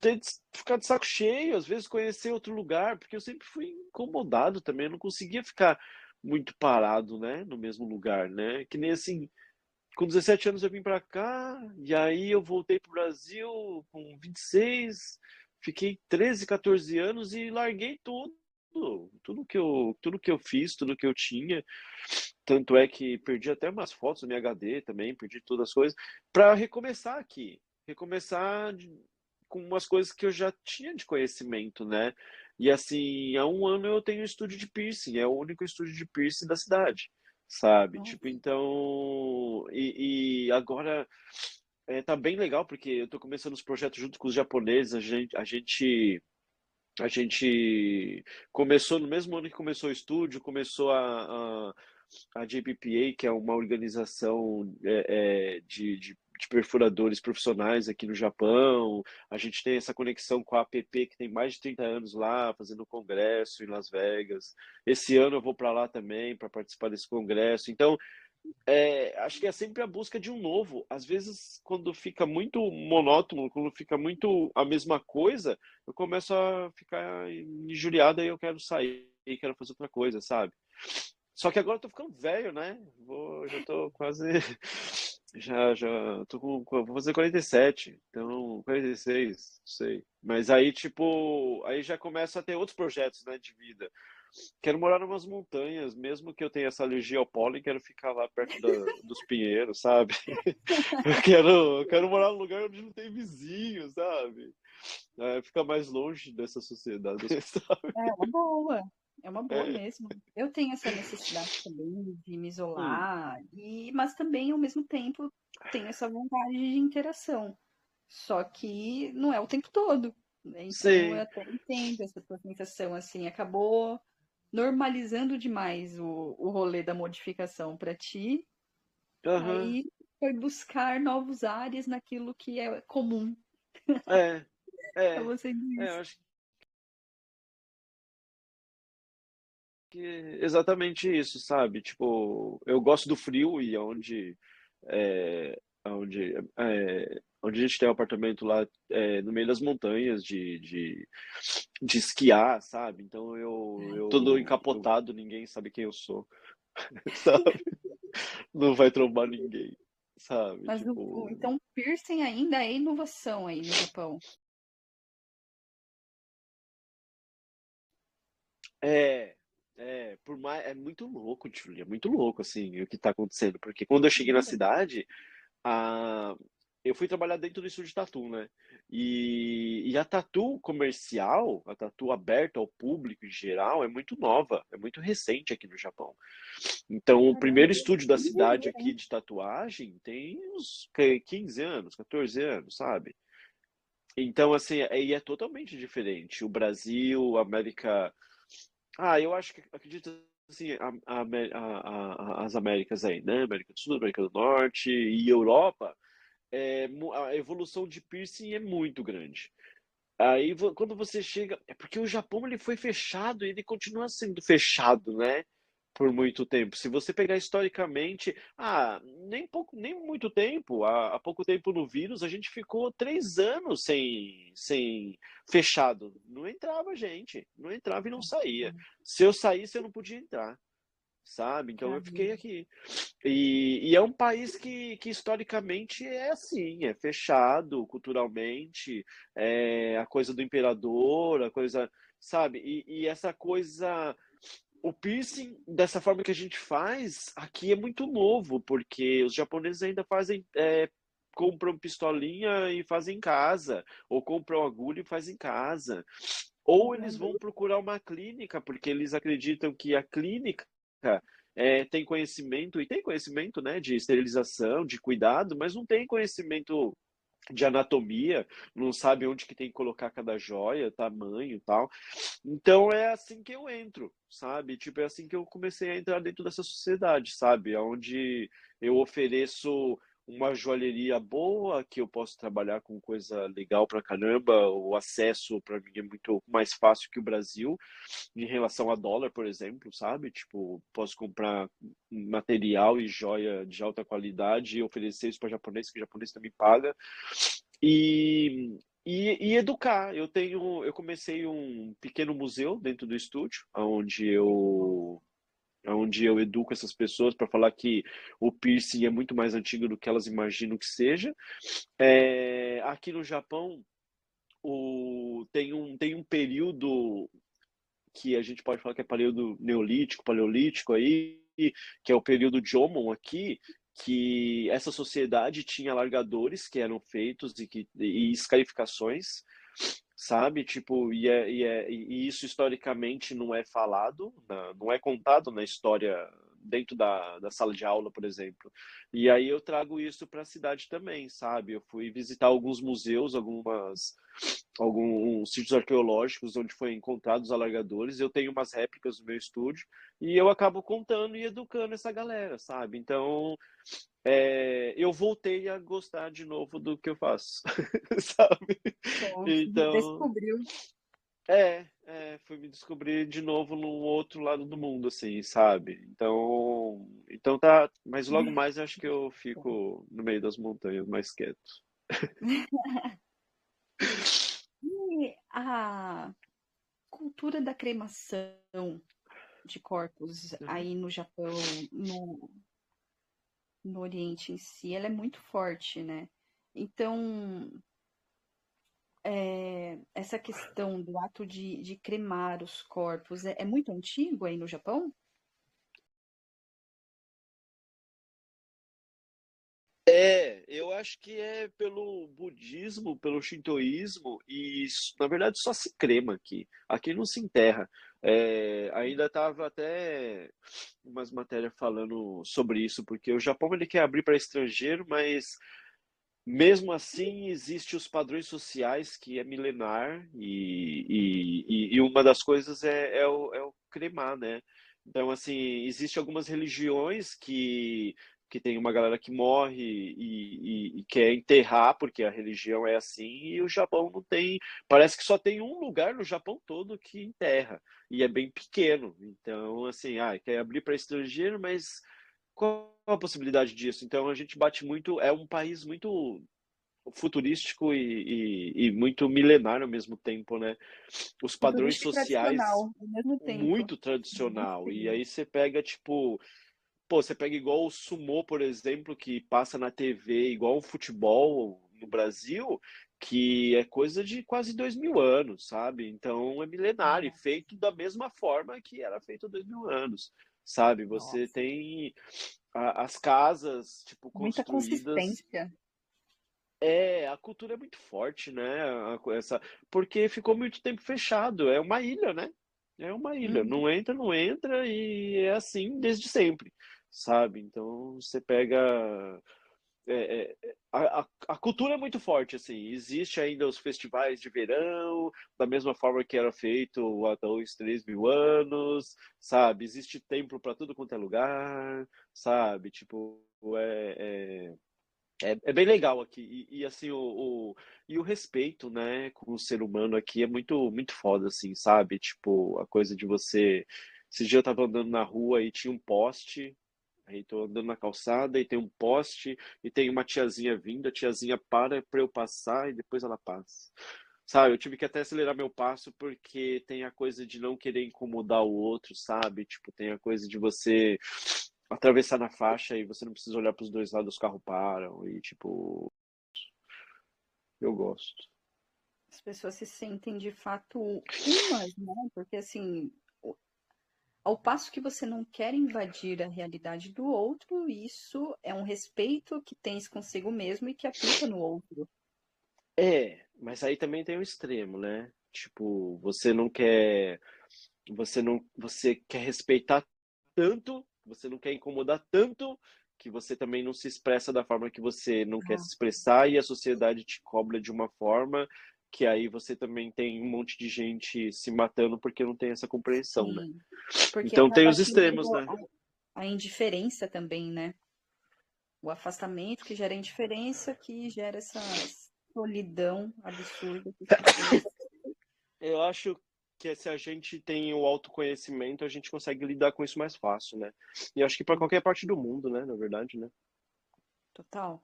ter de ficar de saco cheio, às vezes conhecer outro lugar, porque eu sempre fui incomodado também, eu não conseguia ficar muito parado, né, no mesmo lugar, né? Que nem assim, com 17 anos eu vim para cá, e aí eu voltei pro Brasil com 26, fiquei 13, 14 anos e larguei tudo. Tudo que eu fiz, tudo que eu tinha, tanto é que perdi até umas fotos no meu HD também, perdi todas as coisas, para recomeçar aqui. Recomeçar com umas coisas que eu já tinha de conhecimento, né? E assim, há um ano eu tenho um estúdio de piercing, é o único estúdio de piercing da cidade, sabe? Tipo, Nossa, então. E agora tá bem legal, porque eu tô começando os projetos junto com os japoneses, a gente começou no mesmo ano que começou o estúdio, começou a JPPA, que é uma organização de perfuradores profissionais aqui no Japão. A gente tem essa conexão com a APP, que tem mais de 30 anos lá, fazendo um congresso em Las Vegas. Esse ano eu vou para lá também para participar desse congresso. Então, acho que é sempre a busca de um novo. Às vezes, quando fica muito monótono, quando fica muito a mesma coisa, eu começo a ficar injuriado e eu quero sair, quero fazer outra coisa, sabe? Só que agora eu tô ficando velho, né? Já tô quase. Já tô vou fazer 47, então 46, não sei. Mas aí, tipo, aí já começa a ter outros projetos, né, de vida. Quero morar numas montanhas, mesmo que eu tenha essa alergia ao pólen, quero ficar lá perto dos pinheiros, sabe? Eu quero morar num lugar onde não tem vizinho, sabe? Ficar mais longe dessa sociedade, sabe? é uma boa, é uma boa É. mesmo. Eu tenho essa necessidade também de me Hum, isolar, mas também, ao mesmo tempo, tenho essa vontade de interação. Só que não é o tempo todo, né? Então eu sim. até entendo essa tua sensação, assim, acabou normalizando demais o rolê da modificação para ti, Aham. aí foi buscar novos ares naquilo que é comum É, a é, você eu diz. acho que é exatamente isso, sabe? Tipo, eu gosto do frio e onde a gente tem um apartamento lá no meio das montanhas de esquiar, sabe? Então Ai, que todo delícia. encapotado, ninguém sabe quem eu sou, sabe? Não vai trombar ninguém, sabe? Mas Tipo, então piercing ainda é inovação aí no Japão. é, é muito louco, Julia, é muito louco, assim, o que tá acontecendo, porque quando eu cheguei na Caramba. cidade, a... eu fui trabalhar dentro do estúdio de tatu, né? E a tatu comercial, a tatu aberta ao público em geral, é muito nova, é muito recente aqui no Japão. Então, o Caramba, primeiro estúdio da eu não cidade diria, aqui hein? de tatuagem tem uns 15 anos, 14 anos, sabe? Então, assim, e é totalmente diferente. O Brasil, a América. Eu acho que acredito assim, as Américas aí, né? América do Sul, América do Norte e Europa, a evolução de piercing é muito grande. Aí quando você chega, é porque o Japão ele foi fechado e ele continua sendo fechado, né? Por muito tempo. Se você pegar historicamente, nem muito tempo, há pouco tempo no vírus, a gente ficou 3 anos sem fechado. Não entrava gente, não entrava e não saía. Se eu saísse, eu não podia entrar, sabe? Então eu fiquei Caramba. aqui. E é um país que historicamente é assim, é fechado culturalmente, a coisa do imperador, a coisa, sabe? E essa coisa, o piercing, dessa forma que a gente faz, aqui é muito novo, porque os japoneses ainda fazem, compram pistolinha e fazem em casa, ou compram agulha e fazem em casa. Ou eles Caramba. vão procurar uma clínica, porque eles acreditam que a clínica tem conhecimento, e tem conhecimento, né, de esterilização, de cuidado, mas não tem conhecimento de anatomia, não sabe onde que tem que colocar cada joia, tamanho e tal. Então é assim que eu entro, sabe? Tipo, é assim que eu comecei a entrar dentro dessa sociedade, sabe? Onde eu ofereço uma joalheria boa, que eu posso trabalhar com coisa legal pra caramba, o acesso para mim é muito mais fácil que o Brasil, em relação a dólar, por exemplo, sabe? Tipo, posso comprar material e joia de alta qualidade e oferecer isso para japonês, que o japonês também paga. E, e educar. Eu comecei um pequeno museu dentro do estúdio, onde eu educo essas pessoas para falar que o piercing é muito mais antigo do que elas imaginam que seja. Aqui no Japão, tem um período que a gente pode falar que é período neolítico, paleolítico aí, que é o período Jomon aqui, que essa sociedade tinha alargadores que eram feitos e escarificações, sabe? Tipo, e isso historicamente não é falado, não é contado na história dentro da sala de aula, por exemplo. E aí eu trago isso para a cidade também, sabe? Eu fui visitar alguns museus, alguns sítios arqueológicos onde foi encontrados alargadores. Eu tenho umas réplicas no meu estúdio e eu acabo contando e educando essa galera, sabe? Então, eu voltei a gostar de novo do que eu faço, sabe? Bom, se Então, redescobriu. fui me descobrir de novo no outro lado do mundo, assim, sabe? Então tá, mas logo mais eu acho que eu fico no meio das montanhas, mais quieto. E a cultura da cremação de corpos Uhum. aí no Japão, no Oriente em si, ela é muito forte, né? Então, essa questão do ato de cremar os corpos é muito antigo aí no Japão? Eu acho que é pelo budismo, pelo shintoísmo, e na verdade só se crema aqui. Aqui não se enterra. Ainda estava até umas matérias falando sobre isso, porque o Japão ele quer abrir para estrangeiro, mas mesmo assim existe os padrões sociais que é milenar, e uma das coisas é o cremar, né? Então, assim, existe algumas religiões que tem uma galera que morre e quer enterrar, porque a religião é assim, e o Japão não tem. Parece que só tem um lugar no Japão todo que enterra, e é bem pequeno. Então, assim, quer abrir para estrangeiro, mas qual a possibilidade disso? Então, a gente bate muito. É um país muito futurístico e muito milenar ao mesmo tempo, né? Os padrões Futurístico e sociais tradicional ao mesmo tempo. muito tradicional. E Gostei. aí você pega, tipo, pô, você pega igual o sumô, por exemplo, que passa na TV, igual o futebol no Brasil, que é coisa de quase 2.000 anos, sabe? Então é milenário, e feito da mesma forma que era feito há 2.000 anos, sabe? Você Nossa, tem as casas, tipo, muita construídas. consistência. A cultura é muito forte, né? Porque ficou muito tempo fechado. É uma ilha, né? É uma ilha. Uhum. Não entra, não entra, e é assim desde sempre, sabe? Então você pega. a cultura é muito forte, assim. Existe ainda os festivais de verão, da mesma forma que era feito há 2, 3 mil anos, sabe? Existe templo para tudo quanto é lugar, sabe? Tipo, é bem legal aqui. E, assim, e o respeito, né, com o ser humano aqui é muito, muito foda, assim, sabe? Tipo, a coisa de você. Esse dia eu tava andando na rua e tinha um poste. Aí tô andando na calçada e tem um poste e tem uma tiazinha vindo, a tiazinha para pra eu passar e depois ela passa. Sabe, eu tive que até acelerar meu passo porque tem a coisa de não querer incomodar o outro, sabe? Tipo, tem a coisa de você atravessar na faixa e você não precisa olhar pros dois lados, os carros param e tipo, eu gosto. As pessoas se sentem de fato umas, né? Porque assim, ao passo que você não quer invadir a realidade do outro, isso é um respeito que tens consigo mesmo e que aplica no outro. Mas aí também tem o extremo, né? Tipo, você quer respeitar tanto, você não quer incomodar tanto, que você também não se expressa da forma que você não quer Ah, se expressar e a sociedade te cobra de uma forma que aí você também tem um monte de gente se matando porque não tem essa compreensão, né? sim. Porque Então tem acaba os extremos, atingindo né? a indiferença também, né? O afastamento que gera indiferença, que gera essa solidão absurda que as pessoas. Eu acho que se a gente tem o autoconhecimento, a gente consegue lidar com isso mais fácil, né? E acho que para qualquer parte do mundo, né? Na verdade, né? Total.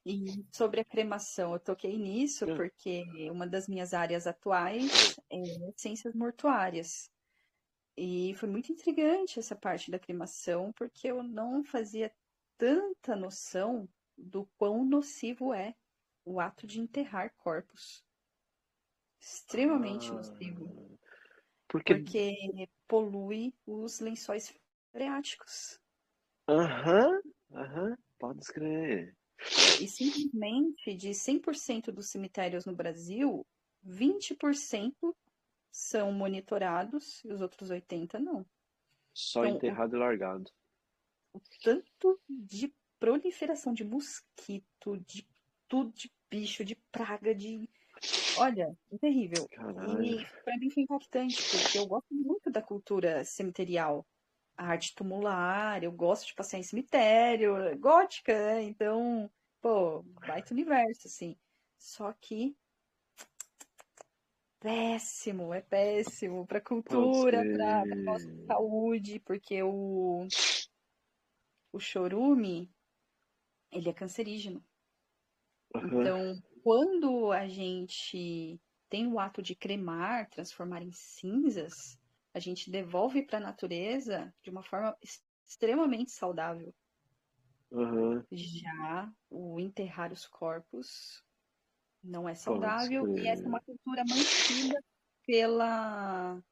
E sobre a cremação, eu toquei nisso Ah, porque uma das minhas áreas atuais é ciências mortuárias. E foi muito intrigante essa parte da cremação, porque eu não fazia tanta noção do quão nocivo é o ato de enterrar corpos. Extremamente nocivo, porque, porque polui os lençóis freáticos. aham, aham, pode escrever. E simplesmente de 100% dos cemitérios no Brasil, 20% são monitorados e os outros 80% não. Só Então, o enterrado e largado. tanto de proliferação de mosquito, de tudo, de bicho, de praga, de. Olha, é terrível. Caralho. E para mim foi impactante, porque eu gosto muito da cultura cemiterial. A arte tumular, eu gosto de passear em cemitério, gótica, né? Então, pô, baita universo, assim. Só que péssimo, é péssimo para Pode cultura, para nossa escrever. saúde, porque o chorume, ele é cancerígeno. Aham. Então, quando a gente tem o ato de cremar, transformar em cinzas, a gente devolve para a natureza de uma forma extremamente saudável. Aham. Já o enterrar os corpos não é Pode saudável e essa é uma escrever. cultura mantida pela,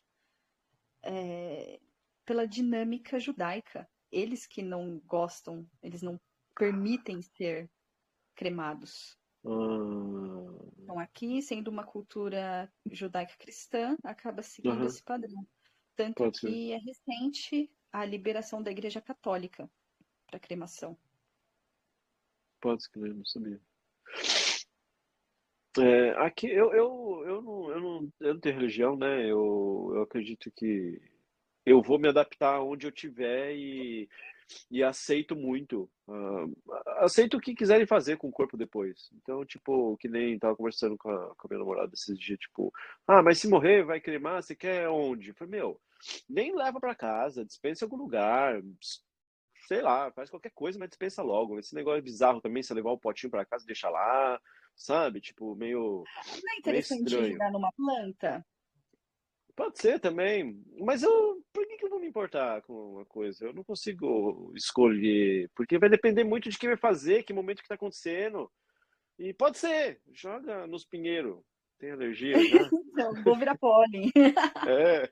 pela dinâmica judaica. Eles que não gostam, eles não permitem ser cremados. Ah, Então, aqui, sendo uma cultura judaica cristã, acaba seguindo aham. esse padrão. Tanto Pode escrever. que é recente a liberação da Igreja Católica para cremação. Pode escrever, não sabia. Aqui eu não tenho religião, né? Eu acredito que eu vou me adaptar onde eu tiver e aceito muito. Aceito o que quiserem fazer com o corpo depois. Então, tipo, que nem tava conversando com a minha namorada esses dias, tipo, mas se morrer, vai cremar, você quer onde? Eu falei, meu, nem leva pra casa, dispensa em algum lugar, sei lá, faz qualquer coisa, mas dispensa logo. Esse negócio é bizarro também, você levar o potinho pra casa e deixar lá, sabe? Tipo, Não é meio interessante estranho. jogar numa planta? Pode ser também, mas por que que eu vou me importar com uma coisa? Eu não consigo escolher, porque vai depender muito de quem vai fazer, que momento que tá acontecendo. E pode ser, joga nos pinheiros. Tem alergia já? Não, vou virar pólen. É,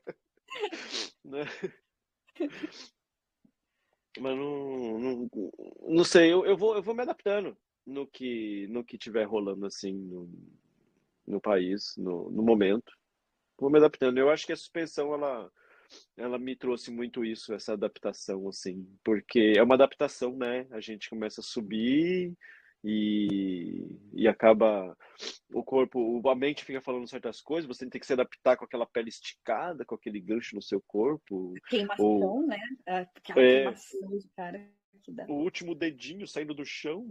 né? Mas não sei, eu vou me adaptando no que tiver rolando assim no país, no momento. Vou me adaptando. Eu acho que a suspensão, ela ela me trouxe muito isso, essa adaptação, assim, porque é uma adaptação, né? A gente começa a subir e acaba o corpo, a mente fica falando certas coisas, você tem que se adaptar com aquela pele esticada, com aquele gancho no seu corpo, ou Queimação, né? Aquela é, queimação de cara que dá. o último dedinho saindo do chão,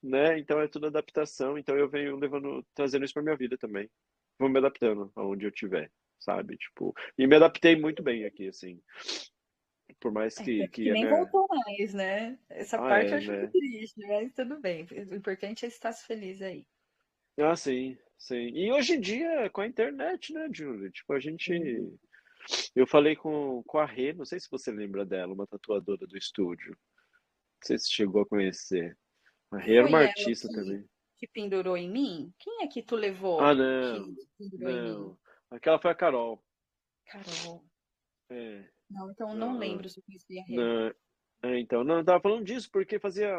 né? Então é tudo adaptação, então eu venho levando, trazendo isso para minha vida também. Vou me adaptando aonde eu tiver, sabe? Tipo, e me adaptei muito bem aqui, assim. Por mais Tanto que que a nem minha. voltou mais, né? Essa Ah, parte eu é, acho né? muito triste, mas tudo bem. O importante é estar feliz aí. Ah, sim, sim. E hoje em dia, com a internet, né, Júlio? Tipo, a gente. Sim. Eu falei com a Rê, não sei se você lembra dela, uma tatuadora do estúdio. Não sei se chegou a conhecer. A Rê era Foi uma ela artista também. que pendurou em mim? Quem é que tu levou Ah, que não, pendurou em mim? não. Aquela foi a Carol. Carol. É, Não, então não não, lembro se eu conheci a Rê. não. É, então, não, eu tava falando disso porque fazia,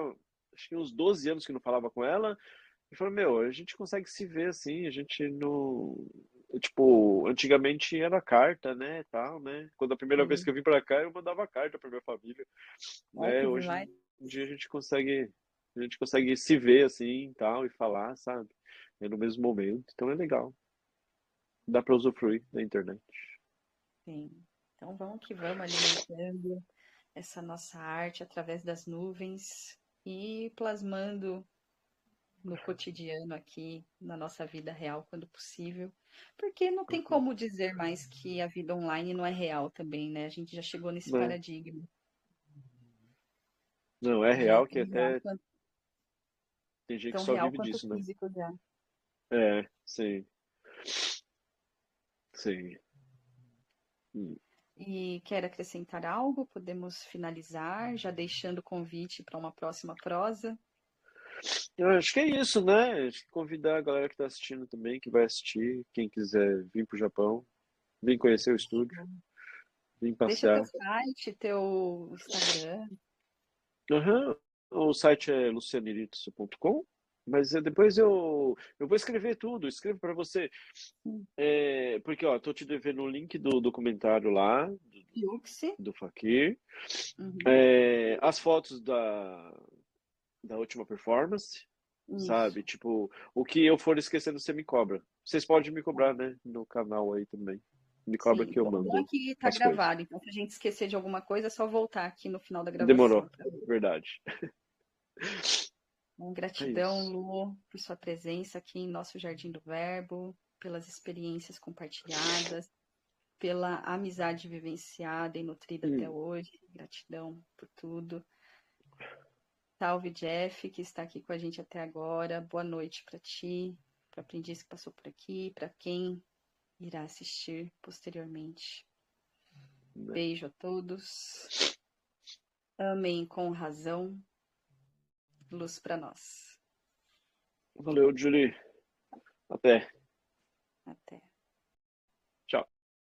acho que uns 12 anos que não falava com ela. E falou, meu, a gente consegue se ver assim, a gente não. Tipo, antigamente era carta, né, tal, né? Quando a primeira vez Sim. que eu vim pra cá, eu mandava carta pra minha família, Ó, né? que Hoje vai. em dia a gente consegue se ver assim, tal, e falar, sabe? É no mesmo momento, então é legal. Dá pra usufruir da internet. Sim. Então vamos que vamos alimentando essa nossa arte através das nuvens e plasmando no cotidiano aqui, na nossa vida real, quando possível. Porque não tem Uhum. como dizer mais que a vida online não é real também, né? A gente já chegou nesse Né? paradigma. Não, é Já é real que até tem gente que tão só real vive quanto disso, né? físico já. É, sim, sim. Hum. E quer acrescentar algo? Podemos finalizar, já deixando o convite para uma próxima prosa. Eu acho que é isso, né? Acho que convidar a galera que tá assistindo também, que vai assistir, quem quiser vir pro Japão, vir conhecer o estúdio, vir Deixa teu passear. site, teu Instagram. Aham. O site é lucianiritsu.com, mas depois eu vou escrever tudo, escrevo para você. É, porque, ó, tô te devendo o link do documentário lá, Yuxi. do Fakir. Uhum. É, as fotos da última performance, Isso. sabe? Tipo, o que eu for esquecendo, você me cobra. Vocês podem me cobrar, né? No canal aí também. Me cobra Sim, que eu o bom é mando que tá as coisas. gravado, então se a gente esquecer de alguma coisa, é só voltar aqui no final da Demorou. gravação. Verdade. Bom, É gratidão, isso. Lu, por sua presença aqui em nosso Jardim do Verbo, pelas experiências compartilhadas, pela amizade vivenciada e nutrida até Hum, hoje. Gratidão por tudo. Salve, Jeff, que está aqui com a gente até agora. Boa noite para ti, para a aprendiz que passou por aqui, para quem irá assistir posteriormente. né? Beijo a todos. Amém com razão. Luz para nós. Valeu, Julie. Até. Até.